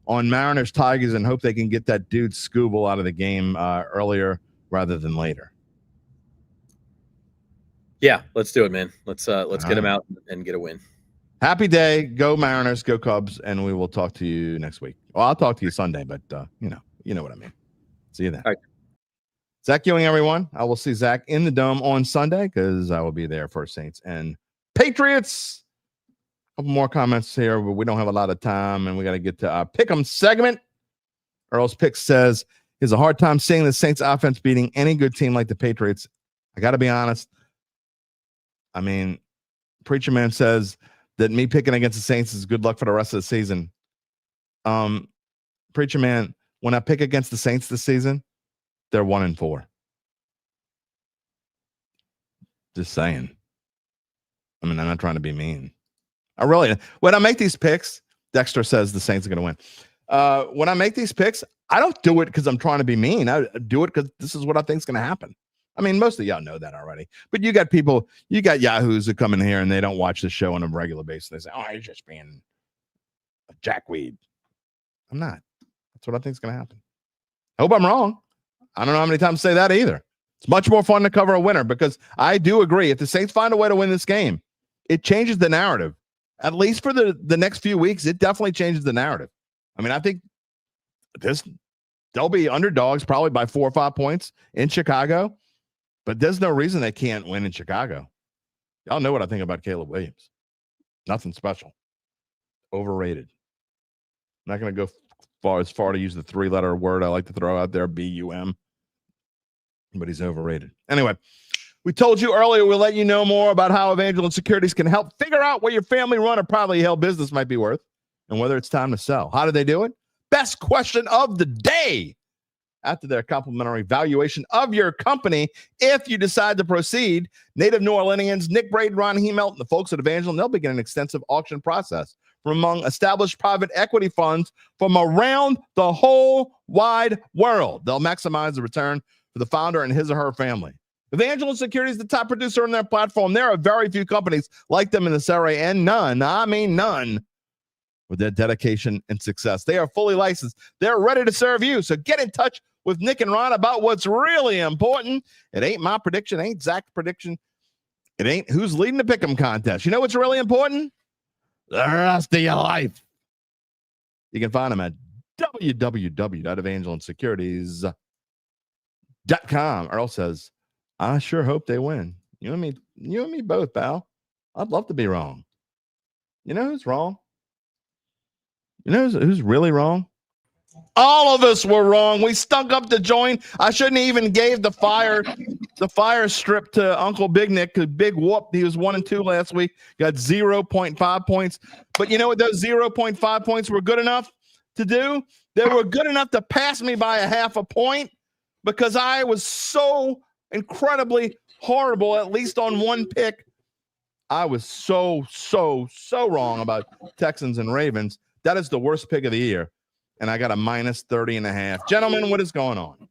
on Mariners Tigers and hope they can get that dude Scooble out of the game earlier rather than later. Yeah, let's do it, man. Let's get him out and get a win. Happy day. Go Mariners, go Cubs, and we will talk to you next week. Well, I'll talk to you Sunday, but you know what I mean. See you then. All right. Zach Ewing, everyone. I will see Zach in the Dome on Sunday because I will be there for Saints and Patriots. A couple more comments here, but we don't have a lot of time, and we got to get to our Pick'em segment. Earl's Pick says he has a hard time seeing the Saints offense beating any good team like the Patriots. I got to be honest. I mean, Preacher Man says that me picking against the Saints is good luck for the rest of the season. Preacher Man, when I pick against the Saints this season, they're 1-4. Just saying. I mean, I'm not trying to be mean. When I make these picks, Dexter says the Saints are going to win. When I make these picks, I don't do it because I'm trying to be mean. I do it because this is what I think is going to happen. I mean, most of y'all know that already. But you got yahoos that come in here and they don't watch the show on a regular basis. They say, oh, he's just being a jackweed. I'm not. That's what I think is going to happen. I hope I'm wrong. I don't know how many times to say that either. It's much more fun to cover a winner because I do agree. If the Saints find a way to win this game, it changes the narrative. At least for the next few weeks, it definitely changes the narrative. I mean, I think they'll be underdogs probably by 4 or 5 points in Chicago, but there's no reason they can't win in Chicago. Y'all know what I think about Caleb Williams. Nothing special. Overrated. I'm not going to go as far to use the 3-letter word I like to throw out there, BUM, but he's overrated. Anyway, we told you earlier we'll let you know more about how Evangeline Securities can help figure out what your family-run or privately held business might be worth and whether it's time to sell. How do they do it? Best question of the day. After their complimentary valuation of your company, if you decide to proceed, native New Orleanians Nick Braden, Ron Hemelt, and the folks at Evangeline, they'll begin an extensive auction process from among established private equity funds from around the whole wide world. They'll maximize the return for the founder and his or her family. Evangeline Securities is the top producer on their platform. There are very few companies like them in this area, and none, I mean none, with their dedication and success. They are fully licensed. They're ready to serve you. So get in touch with Nick and Ron about what's really important. It ain't my prediction, ain't Zach's prediction. It ain't who's leading the pick'em contest. You know what's really important? The rest of your life. You can find them at www.evangelinesecurities.com. Earl says, I sure hope they win. You and me both, pal. I'd love to be wrong. You know who's wrong? You know who's really wrong? All of us were wrong. We stunk up the joint. I shouldn't even gave the fire strip to Uncle Big Nick because Big whoop. He was 1-2 last week. Got 0.5 points. But you know what? Those 0.5 points were good enough to do? They were good enough to pass me by a half a point because I was so incredibly horrible, at least on one pick. I was so wrong about Texans and Ravens. That is the worst pick of the year. And I got a minus 30.5. Gentlemen, what is going on?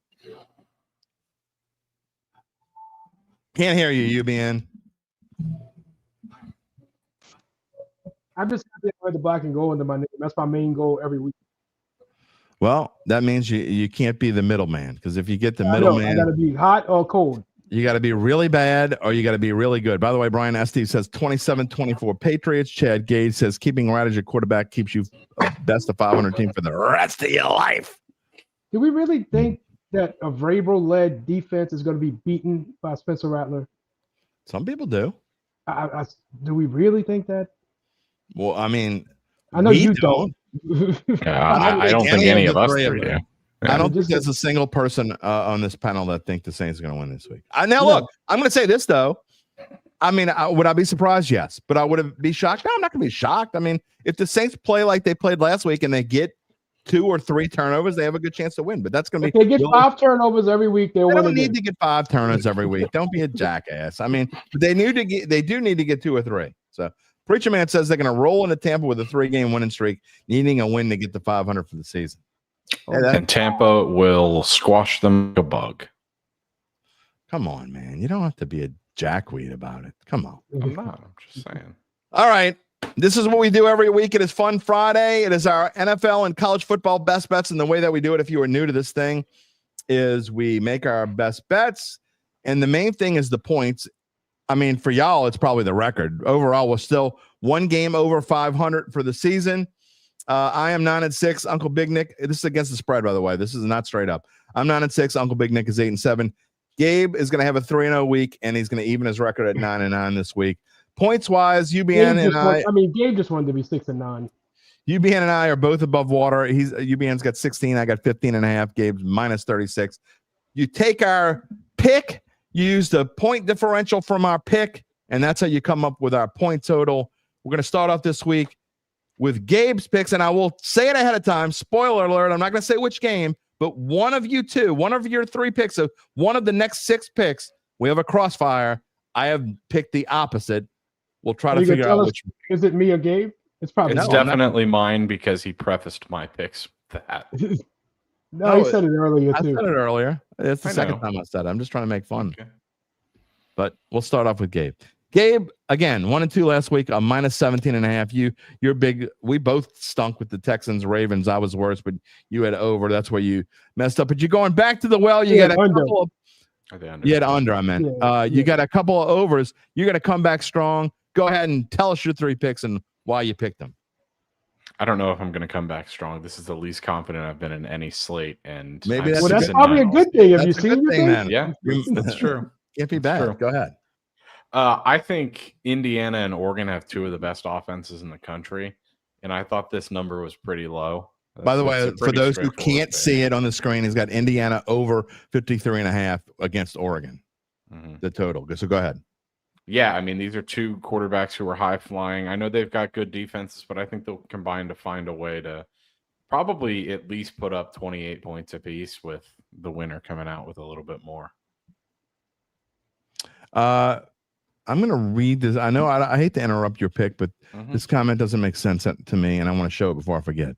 Can't hear you, UBN. I'm just happy I had the black and gold under my name. That's my main goal every week. Well, that means you can't be the middleman, because if you get the middleman, I got to be hot or cold. You got to be really bad or you got to be really good. By the way, Brian Estes says 27-24 Patriots. Chad Gage says keeping Wright as your quarterback keeps you a best of 500 team for the rest of your life. Do we really think that a Vrabel-led defense is going to be beaten by Spencer Rattler? Some people do. Do we really think that? Well, I mean, I know you don't. I don't think any of us three do. I don't think there's a single person on this panel that think the Saints are going to win this week. Look, I'm going to say this, though. I mean, would I be surprised? Yes. But I would be shocked? No, I'm not going to be shocked. I mean, if the Saints play like they played last week and they get 2 or 3 turnovers, they have a good chance to win. But that's going to be. If they get 5 turnovers every week, they don't need to get 5 turnovers every week. Don't be a jackass. I mean, they do need to get 2 or 3. So Preacher Man says they're going to roll into Tampa with a 3-game winning streak, needing a win to get to 500 for the season. And Tampa will squash them like a bug. Come on, man. You don't have to be a jackweed about it. Come on. I'm not. I'm just saying. All right. This is what we do every week. It is Fun Friday. It is our NFL and college football best bets. And the way that we do it, if you are new to this thing, is we make our best bets. And the main thing is the points. I mean, for y'all, it's probably the record. Overall, we're still 1 game over 500 for the season. I am 9-6. Uncle Big Nick. This is against the spread, by the way. This is not straight up. I'm 9-6. Uncle Big Nick is 8-7. Gabe is going to have a 3-0 week, and he's going to even his record at 9-9 this week. Points wise, UBN and I. Gabe just wanted to be 6-9. UBN and I are both above water. UBN's got 16. I got 15.5. Gabe's minus 36. You take our pick, you use the point differential from our pick, and that's how you come up with our point total. We're going to start off this week with Gabe's picks, and I will say it ahead of time. Spoiler alert, I'm not going to say which game, but one of your 3 picks, so one of the next 6 picks, we have a crossfire. I have picked the opposite. We'll try to figure out which. Is it me or Gabe? It's probably definitely mine because he prefaced my picks with that. No, he said it earlier, too. I said it earlier. It's the second time I said it. I'm just trying to make fun. Okay. But we'll start off with Gabe. Gabe, again, 1-2 last week, a minus 17.5. You're big. We both stunk with the Texans, Ravens. I was worse, but you had over. That's where you messed up. But you're going back to the well. You got a couple of. You had under, I meant. You got a couple of overs. You're going to come back strong. Go ahead and tell us your 3 picks and why you picked them. I don't know if I'm going to come back strong. This is the least confident I've been in any slate, and maybe that's probably a good thing. Have you seen your thing, man? Yeah, that's true. Can't be bad. True. Go ahead. I think Indiana and Oregon have 2 of the best offenses in the country, and I thought this number was pretty low. By the way, for those who can't see it on the screen, he's got Indiana over 53.5 against Oregon. Mm-hmm. The total. So go ahead. Yeah, I mean, these are 2 quarterbacks who are high flying. I know they've got good defenses, but I think they'll combine to find a way to probably at least put up 28 points apiece, with the winner coming out with a little bit more. I'm going to read this. I know I hate to interrupt your pick, but this comment doesn't make sense to me, and I want to show it before I forget.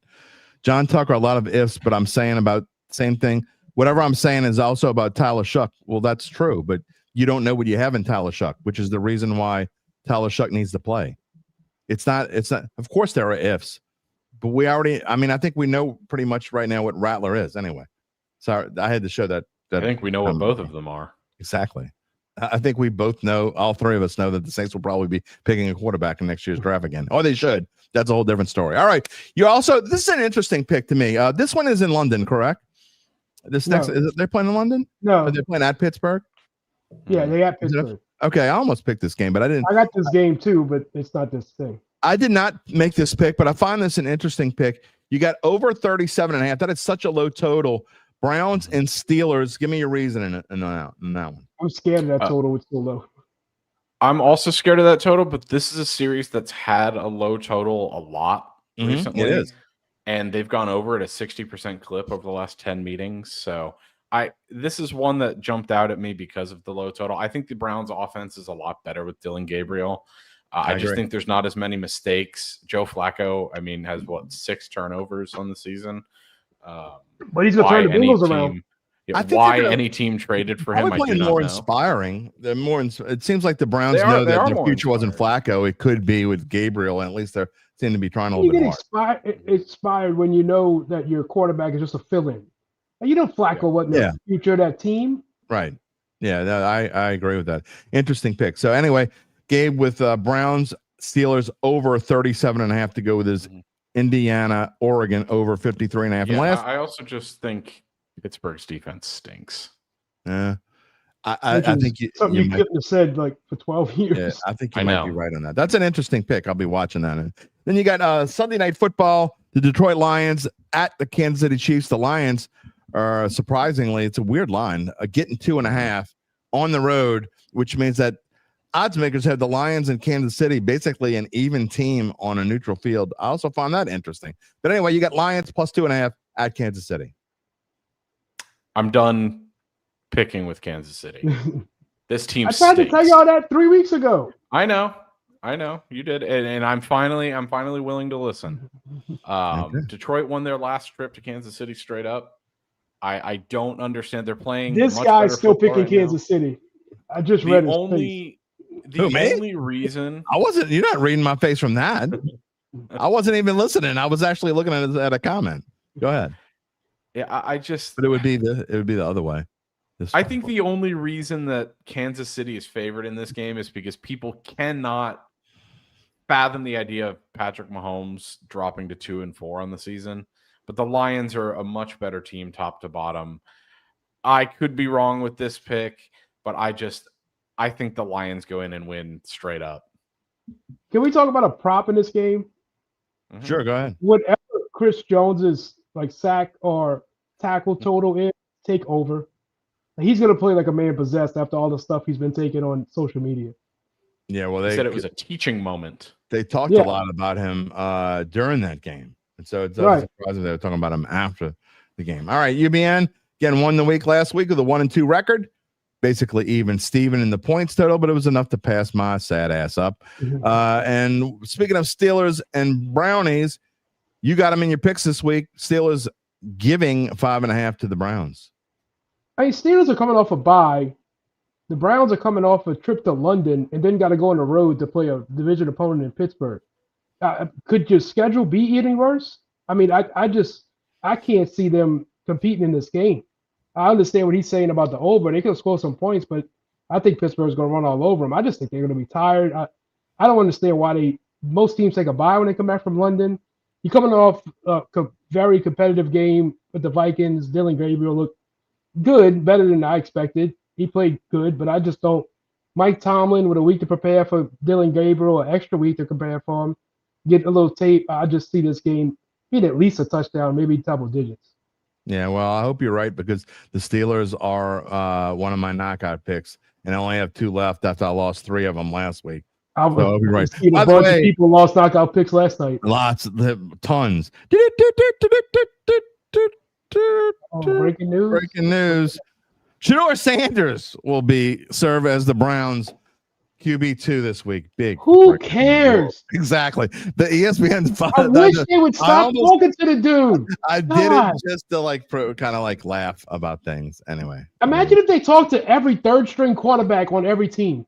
John Tucker, a lot of ifs, but I'm saying about same thing. whatever I'm saying is also about Tyler Shuck. Well, that's true, but you don't know what you have in Tyler Shuck, which is the reason why Tyler Shuck needs to play. It's not. Of course, there are ifs, but I think we know pretty much right now what Rattler is anyway. So I had to show that. I think we know what both of them are. Exactly. I think we both know, all three of us know that the Saints will probably be picking a quarterback in next year's draft again. Or they should. That's a whole different story. All right. This is an interesting pick to me. This one is in London, correct? They're playing in London? No. Are they playing at Pittsburgh? Yeah, they at Pittsburgh. Okay, I almost picked this game, but I didn't. I got this game too, but it's not this thing. I did not make this pick, but I find this an interesting pick. You got over 37.5. That is such a low total. Browns and Steelers. Give me your reason in that one. I'm scared of that total. It's so low. I'm also scared of that total, but this is a series that's had a low total a lot recently. It is. And they've gone over at a 60% clip over the last 10 meetings. So this is one that jumped out at me because of the low total. I think the Browns offense is a lot better with Dillon Gabriel. I just think there's not as many mistakes. Joe Flacco, has 6 turnovers on the season. But he's going to turn the Bengals around. Why any team traded for him, I do not know. Inspiring. They're more. It seems like the Browns know that their future wasn't Flacco. It could be with Gabriel, and at least they seem to be trying a little bit hard. You get inspired when you know that your quarterback is just a fill-in. You know Flacco wasn't the future of that team. Right. Yeah, I agree with that. Interesting pick. So anyway, Gabe with Browns, Steelers over 37.5 to go with his Indiana, Oregon over 53.5. Yeah, I also just think Pittsburgh's defense stinks. I think you couldn't have said like for 12 years. Yeah, I think you might be right on that. That's an interesting pick. I'll be watching that. And then you got Sunday Night Football, the Detroit Lions at the Kansas City Chiefs. The Lions are surprisingly, it's a weird line, getting 2.5 on the road, which means that odds makers have the Lions in Kansas City, basically an even team on a neutral field. I also found that interesting. But anyway, you got Lions plus 2.5 at Kansas City. I'm done picking with Kansas City. This team I tried to tell y'all that 3 weeks ago. I know you did, and I'm finally willing to listen. Okay. Detroit won their last trip to Kansas City straight up. I don't understand. They're playing. This guy's still picking Kansas City. I just read his face. The only reason you're not reading my face from that. I wasn't even listening. I was actually looking at a comment. Go ahead. Yeah, but it would be the other way. I think the only reason that Kansas City is favored in this game is because people cannot fathom the idea of Patrick Mahomes dropping to 2-4 on the season. But the Lions are a much better team top to bottom. I could be wrong with this pick, but I think the Lions go in and win straight up. Can we talk about a prop in this game? Mm-hmm. Sure, go ahead. Whatever Chris Jones's sack or tackle total is, take over. He's going to play like a man possessed after all the stuff he's been taking on social media. Yeah, well, they said it was a teaching moment. They talked a lot about him during that game. And so it's surprising they were talking about him after the game. All right, UBN, again, won the week last week with a 1-2 record. Basically even Steven in the points total, but it was enough to pass my sad ass up. And speaking of Steelers and Brownies, you got them in your picks this week. Steelers giving 5.5 to the Browns. Steelers are coming off a bye. The Browns are coming off a trip to London and then got to go on the road to play a division opponent in Pittsburgh. Could your schedule be any worse? I can't see them competing in this game. I understand what he's saying about the over. They could score some points, but I think Pittsburgh's going to run all over them. I just think they're going to be tired. I don't understand why most teams take a bye when they come back from London. You're coming off a very competitive game with the Vikings. Dillon Gabriel looked good, better than I expected. He played good, but I just don't. Mike Tomlin with a week to prepare for Dillon Gabriel, an extra week to prepare for him, get a little tape. I just see this game being at least a touchdown, maybe double digits. Yeah, well, I hope you're right because the Steelers are one of my knockout picks, and I only have 2 left after I lost 3 of them last week. I'll be right. By the way, people lost knockout picks last night. Tons. Breaking news. Breaking news. Shedeur Sanders will serve as the Browns' QB2 this week. Big. Who cares? Exactly. The ESPN. I wish they would stop talking to the dude. I did it just to like kind of like laugh about things. Anyway. Imagine if they talked to every third string quarterback on every team.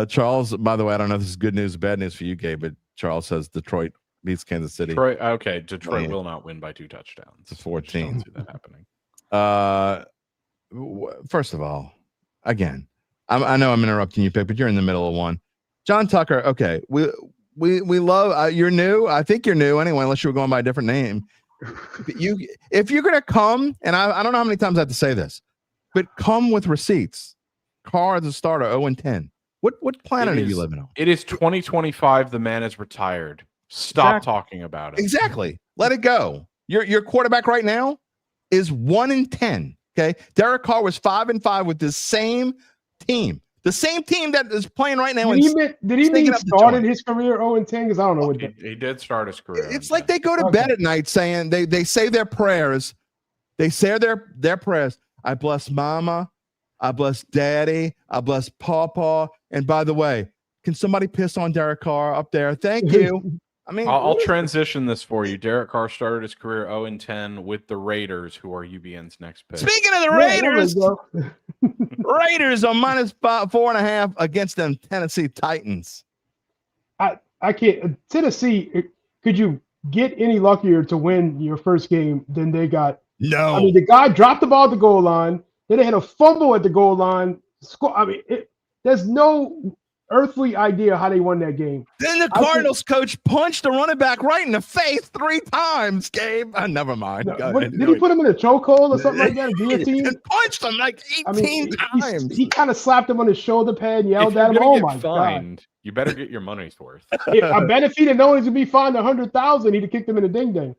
Charles, by the way, I don't know if this is good news or bad news for you, Gabe, but Charles says Detroit beats Kansas City. Detroit will not win by 2 touchdowns. It's 14. See that happening. First of all, again, I know I'm interrupting you, Pick, but you're in the middle of one. John Tucker. Okay, we love. You're new. I think you're new anyway, unless you were going by a different name. If you're gonna come, and I don't know how many times I have to say this, but come with receipts. Carr as a starter, 0-10. What planet are you living on? It is 2025. The man is retired. Stop talking about it. Exactly. Let it go. Your quarterback right now is 1-10. Okay. Derek Carr was 5-5 with the same team. The same team that is playing right now. Did he mean started his career 0-10? Because I don't know what he did start his career. It's like they go to bed at night saying they say their prayers. They say their prayers. I bless mama. I bless daddy. I bless pawpaw. And by the way, can somebody piss on Derek Carr up there? Thank you. I mean, I'll transition this for you. Derek Carr started his career 0-10 with the Raiders, who are UBN's next pick. Speaking of the Raiders, Raiders are minus 4.5 against them Tennessee Titans. I can't. Tennessee, could you get any luckier to win your first game than they got? No. I mean, the guy dropped the ball at the goal line. Then they had a fumble at the goal line. I mean, there's no earthly idea how they won that game. Then the Cardinals coach punched the running back right in the face 3 times, Gabe. Never mind. Did he put him in a chokehold or something like that? Guillotine? And punched him like 18 times. He kind of slapped him on his shoulder pad and yelled at him. Oh my God. You better get your money's worth. I bet if he'd have known he would be fined $100,000, he'd have kicked him in the ding ding.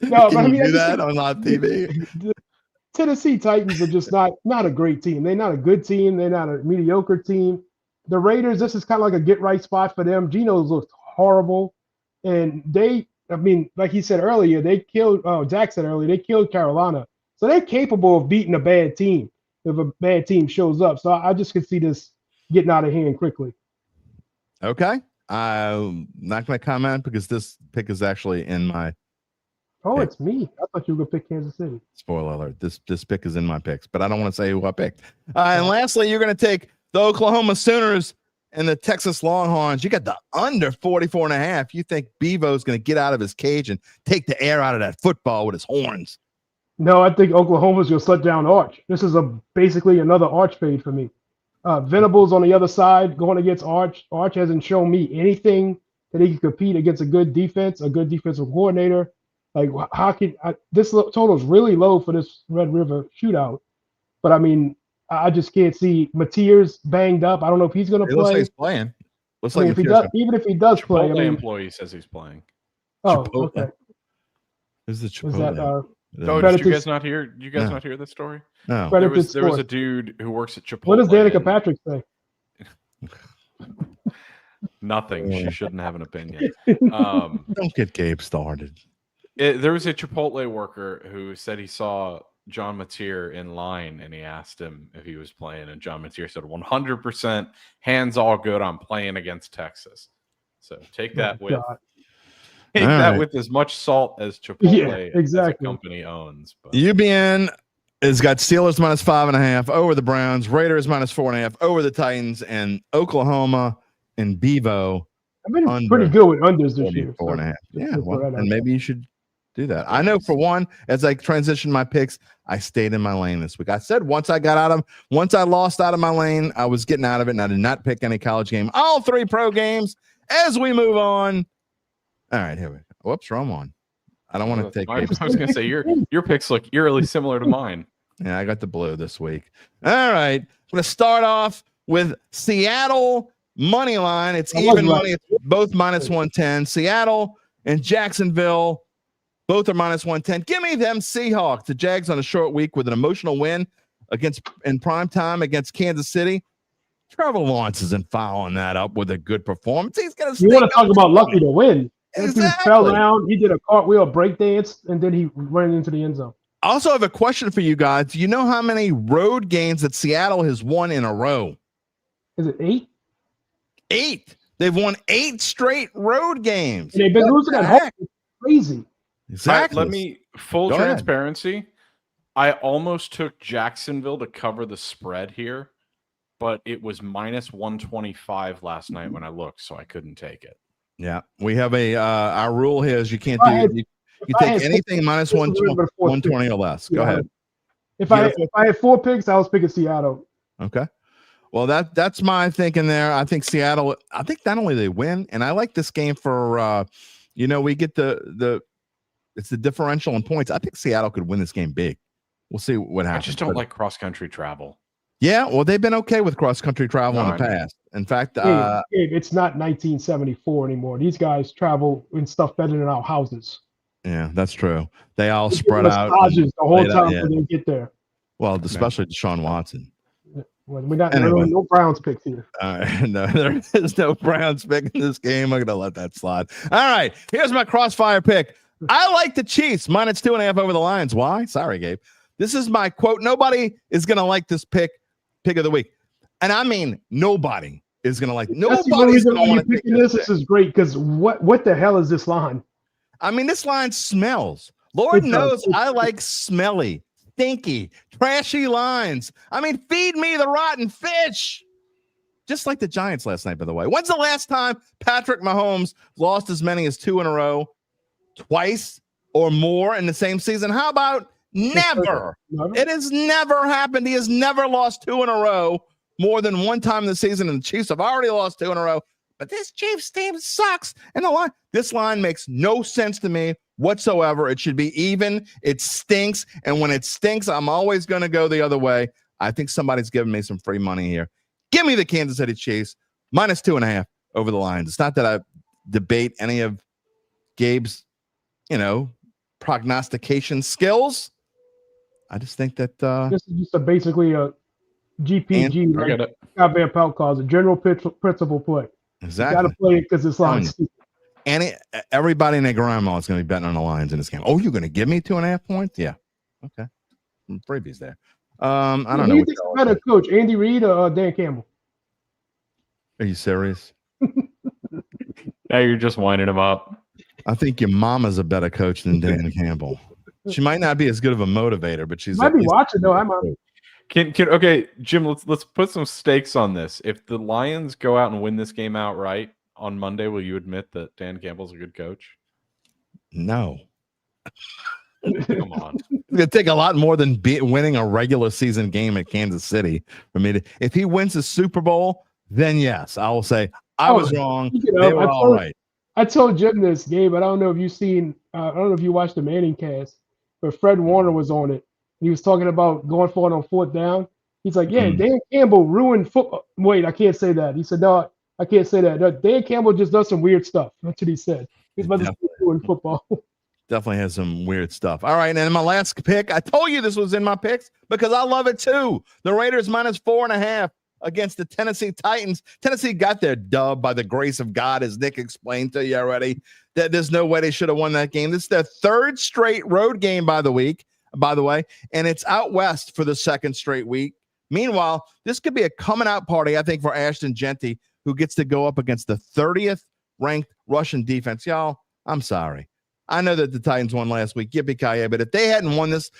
No, Can you do that on live TV? The Tennessee Titans are just not a great team. They're not a good team. They're not a mediocre team. The Raiders, this is kind of like a get right spot for them. Geno's looked horrible. And like he said earlier, Jack said earlier, they killed Carolina. So they're capable of beating a bad team if a bad team shows up. So I just could see this getting out of hand quickly. Okay. I'm not going to comment because this pick is actually in my pick. It's me. I thought you were going to pick Kansas City. Spoiler alert. This pick is in my picks, but I don't want to say who I picked. And lastly, you're going to take the Oklahoma Sooners and the Texas Longhorns. You got the under 44.5. You think Bevo's going to get out of his cage and take the air out of that football with his horns? No, I think Oklahoma's going to shut down Arch. This is basically another Arch fade for me. Venables on the other side going against Arch. Arch hasn't shown me anything that he can compete against a good defense, a good defensive coordinator. Like, how can this total is really low for this Red River shootout? But I mean, I just can't see Mateer's banged up. I don't know if he's going to play. Looks like he's playing. Looks like if he does, even if he does play, employee says he's playing. Oh, okay. Who's the Chipotle? Did you guys not hear? You guys not hear this story? No. There was a dude who works at Chipotle. What does Danica Patrick say? Nothing. She shouldn't have an opinion. Don't get Gabe started. There was a Chipotle worker who said he saw John Mateer in line and he asked him if he was playing, and John Mateer said 100% hands all good. I'm playing against Texas. So take that with with as much salt as Chipotle as a company owns. But. UBN has got Steelers minus 5.5 over the Browns, Raiders minus 4.5 over the Titans, and Oklahoma and Bevo. I've been pretty good with unders this year. 4.5. Yeah, and maybe you should do that. I know for one, as I transitioned my picks, I stayed in my lane this week. I said once I lost out of my lane, I was getting out of it, and I did not pick any college game. All 3 pro games. As we move on. All right, here we go. Whoops, wrong one. I don't want to take. I was going to say your picks look eerily similar to mine. Yeah, I got the blue this week. All right, I'm going to start off with Seattle money line. It's even money. It's both minus 110. Seattle and Jacksonville, both are minus 110. Give me them Seahawks. The Jags on a short week with an emotional win in prime time against Kansas City. Trevor Lawrence isn't following that up with a good performance. He's going to. You want to talk about lucky to win? Exactly. He fell around. He did a cartwheel breakdance, and then he ran into the end zone. I also have a question for you guys. Do you know how many road games that Seattle has won in a row? Is it 8? 8. They've won 8 straight road games. And they've been What losing the at home. heck? It's crazy. Exactly. Let me full Go ahead. transparency. I almost took Jacksonville to cover the spread here, but it was minus 125 last night when I looked, so I couldn't take it. Yeah, we have our rule here is you can't If I had- you if I take had anything minus this was a little bit of fourth 120 pick. or less. Go Yeah. ahead. If You I got had 4 picks, I was picking Seattle. Okay. Well, that's my thinking there. I think Seattle. I think not only they win, and I like this game for we get the it's the differential in points. I think Seattle could win this game big. We'll see what happens. I just don't like cross country travel. Yeah, well, they've been okay with cross country travel No, in the I know. past. In fact, Gabe, it's not 1974 anymore. These guys travel and stuff better than our houses. yeah, that's true. They all They give spread out. massages the whole laid out, time yeah. when they get there. Well, especially Deshaun Watson. Well, we're not Anyway. no Browns picks here. No, there is no Browns pick in this game. I'm going to let that slide. All right, here's my crossfire pick. I like the Chiefs minus 2.5 over the Lions. Why? Sorry, Gabe. This is my quote. Nobody is going to like this pick of the week. And I mean, nobody is going to like. That's the only Nobody's reason going why to you're want to pick picking this. this. This is great because what the hell is this line? I mean, this line smells. Lord It does. knows I like smelly, stinky, trashy lines. I mean, feed me the rotten fish. Just like the Giants last night, by the way. When's the last time Patrick Mahomes lost as many as 2 in a row, twice or more in the same season? How about never? It has never happened. He has never lost 2 in a row more than one time in the season, and the Chiefs have already lost 2 in a row. But this Chiefs team sucks. And this line makes no sense to me whatsoever. It should be even. It stinks. And when it stinks, I'm always going to go the other way. I think somebody's giving me some free money here. Give me the Kansas City Chiefs minus 2.5 over the Lions. It's not that I debate any of Gabe's, prognostication skills. I just think that This is just basically a GPG, I get it. Scott Van Pelt calls a general principle play. exactly. You got to play it because it's lines. And everybody and their grandma is going to be betting on the Lions in this game. Oh, you're going to give me 2.5 points? Yeah. Okay. Some freebies there. I don't know. Who do you think's a better coach, Andy Reid or Dan Campbell? Are you serious? Now you're just winding him up. I think your mama's a better coach than Dan Campbell. She might not be as good of a motivator, but she's Might be watching though. I'm Can okay, Jim, let's put some stakes on this. If the Lions go out and win this game outright on Monday, will you admit that Dan Campbell's a good coach? No. Come on. It's going to take a lot more than winning a regular season game at Kansas City for me to. If he wins the Super Bowl, then yes, I will say I was wrong. They were all right. I told Jim this, Gabe. I don't know if you've seen. I don't know if you watched the Manning cast, but Fred Warner was on it. He was talking about going for it on 4th down. He's like, "Yeah, Dan Campbell ruined football." Wait, I can't say that. He said, "No, I can't say that. No, Dan Campbell just does some weird stuff." That's what he said. He's about to ruin football. Definitely has some weird stuff. All right, and then my last pick. I told you this was in my picks because I love it too. The Raiders minus 4.5 against the Tennessee Titans. Tennessee got their dub by the grace of God, as Nick explained to you already. That there's no way they should have won that game. This is their 3rd straight road game by the way, and it's out west for the 2nd straight week. Meanwhile, this could be a coming out party, I think, for Ashton Genty, who gets to go up against the 30th ranked Russian defense. Y'all, I'm sorry. I know that the Titans won last week, yippee-ki-yay, but if they hadn't won this,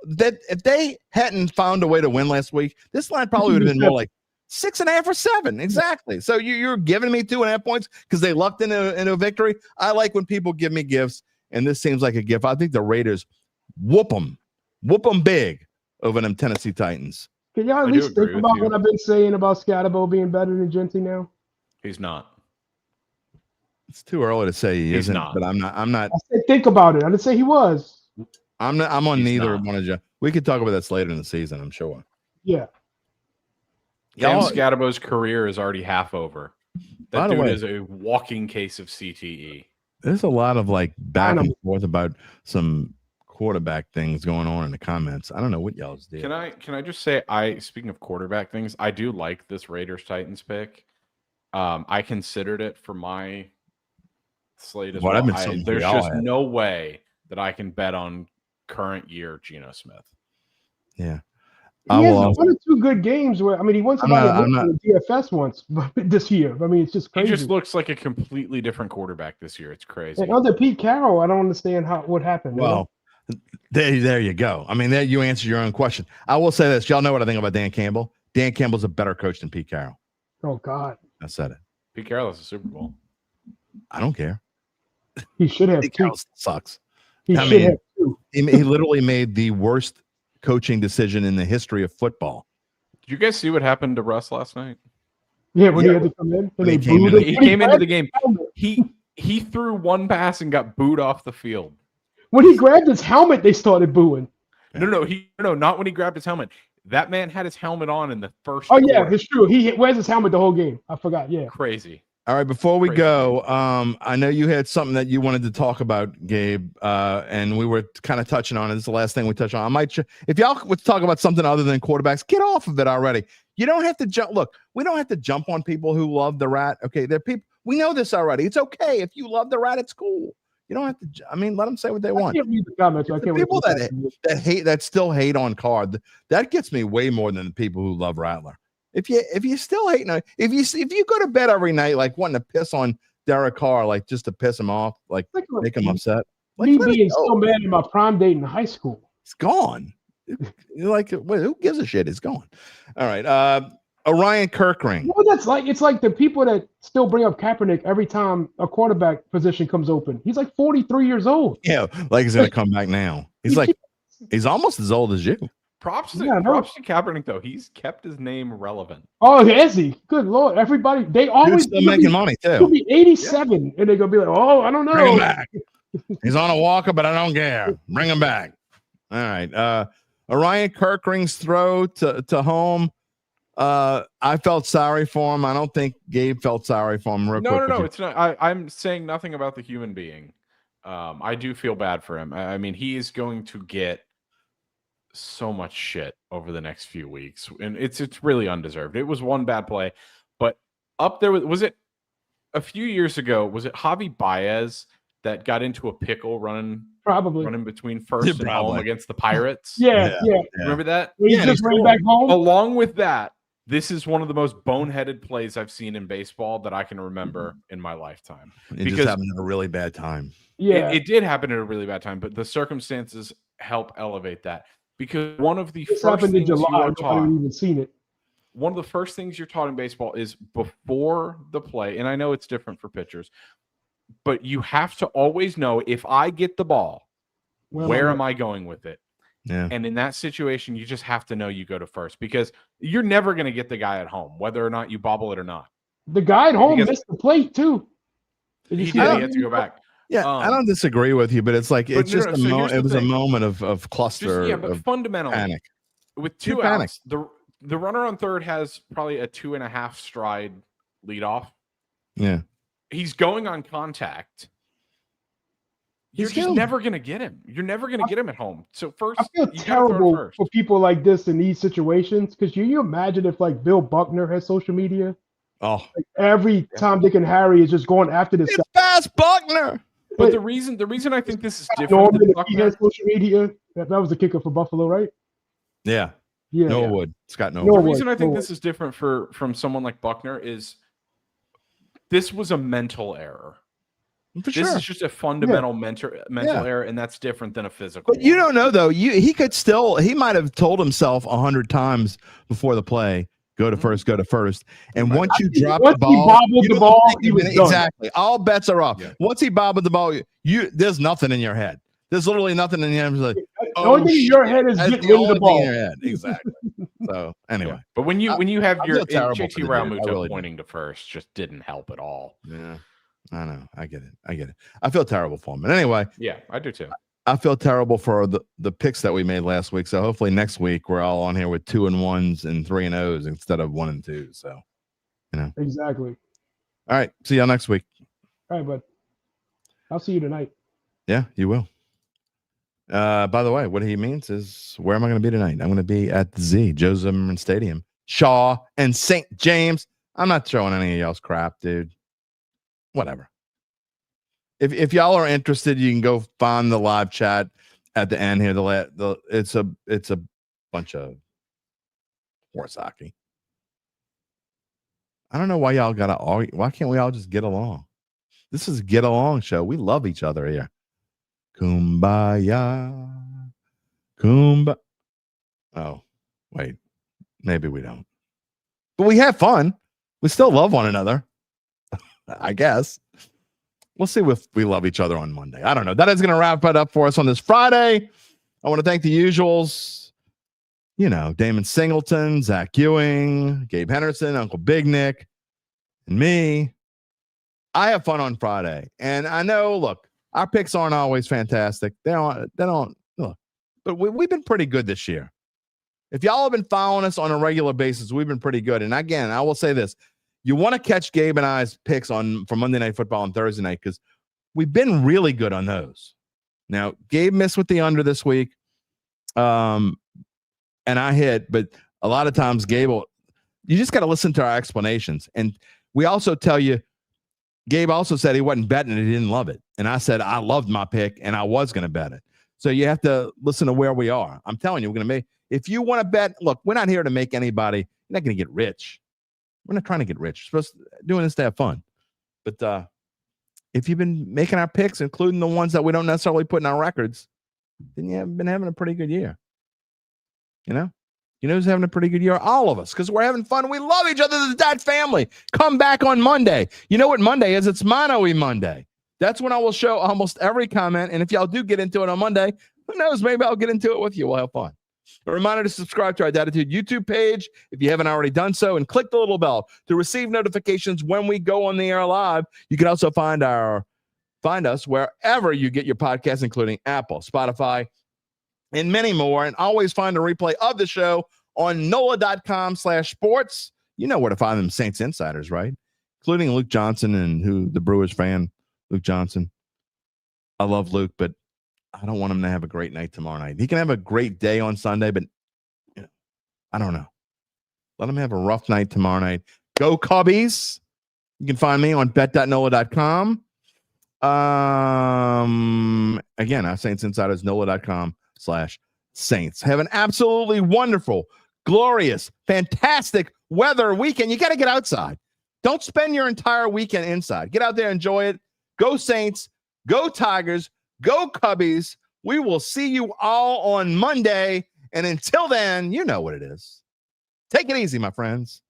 if they hadn't found a way to win last week, this line probably would have been more like 6.5 or 7. Exactly. So you're giving me 2.5 points because they lucked into a victory. I like when people give me gifts, and this seems like a gift. I think the Raiders whoop them big over them Tennessee Titans. Can y'all at least think about what I've been saying about Scatterbo being better than Genty now? He's not. It's too early to say he isn't, not. but I'm not. I said think about it. I didn't say he was. I'm on He's neither not. one of you. We could talk about this later in the season, I'm sure. Yeah. Cam Scatterbo's career is already half over. By That the dude way, is a walking case of CTE. there's a lot of back and forth about some quarterback things going on in the comments. I don't know what y'all's did. Can I just say, speaking of quarterback things, I do like this Raiders Titans pick. I considered it for my slate as well. There's just no way that I can bet on current year Geno Smith. Yeah. He has one or two good games where, I mean, he won somebody in the DFS once this year. I mean, it's just crazy. He just looks like a completely different quarterback this year. It's crazy. And under Pete Carroll, I don't understand what happened. Well, there you go. I mean, there you answer your own question. I will say this. Y'all know what I think about Dan Campbell. Dan Campbell's a better coach than Pete Carroll. Oh, God. I said it. Pete Carroll has a Super Bowl. I don't care. He should have. Pete Carroll sucks. He should have too. He literally made the worst coaching decision in the history of football. Did you guys see what happened to Russ last night? Yeah, when he had to come in. He came into the game. He threw one pass and got booed off the field. When he grabbed his helmet, they started booing. No, not when he grabbed his helmet. That man had his helmet on in the first. Oh, yeah, it's true. He wears his helmet the whole game. I forgot. Yeah. Crazy. All right, before we go, I know you had something that you wanted to talk about, Gabe, and we were kind of touching on it. This is the last thing we touch on. I might, if y'all would talk about something other than quarterbacks, get off of it already. You don't have to jump. Look, we don't have to jump on people who love the rat. Okay, they're people. We know this already. It's okay if you love the rat. It's cool. You don't have to. I mean, let them say what they want. I can't read the comments. I can't people that still hate on Card. That gets me way more than the people who love Rattler. If you still hate, if you go to bed every night like wanting to piss on Derek Carr, like just to piss him off, like make him upset. Me being so mad at my prom date in high school. It's gone. You're like, wait, who gives a shit? It's gone. All right. Orion Kirkring. Well, that's like it's like the people that still bring up Kaepernick every time a quarterback position comes open. He's like 43 years old. Yeah, like he's gonna come back now. He's almost as old as you. Props to Kaepernick though. He's kept his name relevant. Oh, is he? Good Lord! Everybody, they always still making money too. He'll be 87, and they're gonna be like, "Oh, I don't know." Bring him back. He's on a walker, but I don't care. Bring him back. All right. Orion Kirkring's throw to home. I felt sorry for him. I don't think Gabe felt sorry for him. No, it's not. I'm saying nothing about the human being. I do feel bad for him. I mean, he is going to get so much shit over the next few weeks, and it's really undeserved. It was one bad play, but up there was it a few years ago? Was it Javi Baez that got into a pickle running between first and home against the Pirates? Yeah. Remember that? He just ran back home. Along with that, this is one of the most boneheaded plays I've seen in baseball that I can remember in my lifetime. It just happened at a really bad time. Yeah, it did happen at a really bad time, but the circumstances help elevate that. Because one of the first things you're taught, even seen it. One of the first things you're taught in baseball is before the play, and I know it's different for pitchers, but you have to always know, if I get the ball, where am I going with it? Yeah. And in that situation, you just have to know you go to first, because you're never going to get the guy at home, whether or not you bobble it or not. The guy at home missed the plate too. He had to go back. Yeah, I don't disagree with you, but it's like it was a moment of cluster. But fundamentally, panic. With two outs, the runner on third has probably a 2.5 stride leadoff. Yeah, he's going on contact. You're just never going to get him. You're never going to get him at home. So first, I feel terrible for people like this in these situations, because you imagine if like Bill Buckner has social media. Oh, like every Tom, Dick, and Harry is just going after this guy. Fast Buckner. But the reason I think this is different than Buckner, he has social media. That was the kicker for Buffalo, right? Yeah. Norwood. Scott Norwood. The reason I think this is different from someone like Buckner is this was a mental error. This is just a fundamental mental error, and that's different than a physical. But you don't know though. He might have told himself 100 times before the play, go to first. And once you drop the ball, he bobbled the ball, he was done. Exactly. All bets are off. Yeah. Once he bobbled the ball, there's nothing in your head. There's literally nothing in your head. Like, the only thing in your head is getting rid of the ball. Exactly. So anyway, yeah. But when you have your JT Realmuto pointing to first, just didn't help at all. Yeah, I know. I get it. I feel terrible for him. But anyway, yeah, I do too. I feel terrible for the picks that we made last week. So hopefully next week we're all on here with 2-1s and 3-0s instead of 1-2. So, exactly. All right. See y'all next week. All right, bud. I'll see you tonight. Yeah, you will. By the way, what he means is, where am I going to be tonight? I'm going to be at the Joe Zimmerman Stadium, Shaw and St. James. I'm not throwing any of y'all's crap, dude. Whatever. If y'all are interested, you can go find the live chat at the end here. It's a bunch of horse hockey. I don't know why y'all gotta argue. Why can't we all just get along? This is a get along show. We love each other here. Kumbaya. Oh, wait. Maybe we don't. But we have fun. We still love one another. I guess. We'll see if we love each other on Monday. I don't know. That is going to wrap it up for us on this Friday. I want to thank the usuals. Damon Singleton, Zach Ewing, Gabe Henderson, Uncle Big Nick, and me. I have fun on Friday. And I know, look, our picks aren't always fantastic. They don't look. But we've been pretty good this year. If y'all have been following us on a regular basis, we've been pretty good. And again, I will say this. You want to catch Gabe and I's picks for Monday Night Football and Thursday night because we've been really good on those. Now, Gabe missed with the under this week. And I hit, but a lot of times you just got to listen to our explanations. And we also tell you, Gabe also said he wasn't betting it. He didn't love it. And I said, I loved my pick and I was going to bet it. So you have to listen to where we are. I'm telling you, we're going to make, if you want to bet, look, we're not here to make anybody, you're not going to get rich. We're not trying to get rich. We're supposed to doing this to have fun. But if you've been making our picks, including the ones that we don't necessarily put in our records, then you have been having a pretty good year. Who's having a pretty good year? All of us, because we're having fun. We love each other. The Dad family. Come back on Monday. You know what Monday is? It's Mono-y Monday. That's when I will show almost every comment. And if y'all do get into it on Monday, who knows? Maybe I'll get into it with you. We'll have fun. A reminder to subscribe to our Dattitude YouTube page if you haven't already done so, and click the little bell to receive notifications when we go on the air live. You can also find us wherever you get your podcasts, including Apple, Spotify, and many more. And always find a replay of the show on NOLA.com/sports. You know where to find them Saints insiders, right? Including Luke Johnson, and who the Brewers fan, Luke Johnson. I love Luke, but I don't want him to have a great night tomorrow night. He can have a great day on Sunday, but I don't know. Let him have a rough night tomorrow night. Go Cubbies. You can find me on bet.nola.com. Again, our Saints insiders, NOLA.com/Saints. Have an absolutely wonderful, glorious, fantastic weather weekend. You got to get outside. Don't spend your entire weekend inside. Get out there, enjoy it. Go Saints. Go Tigers. Go Cubbies. We will see you all on Monday. And until then, you know what it is. Take it easy, my friends.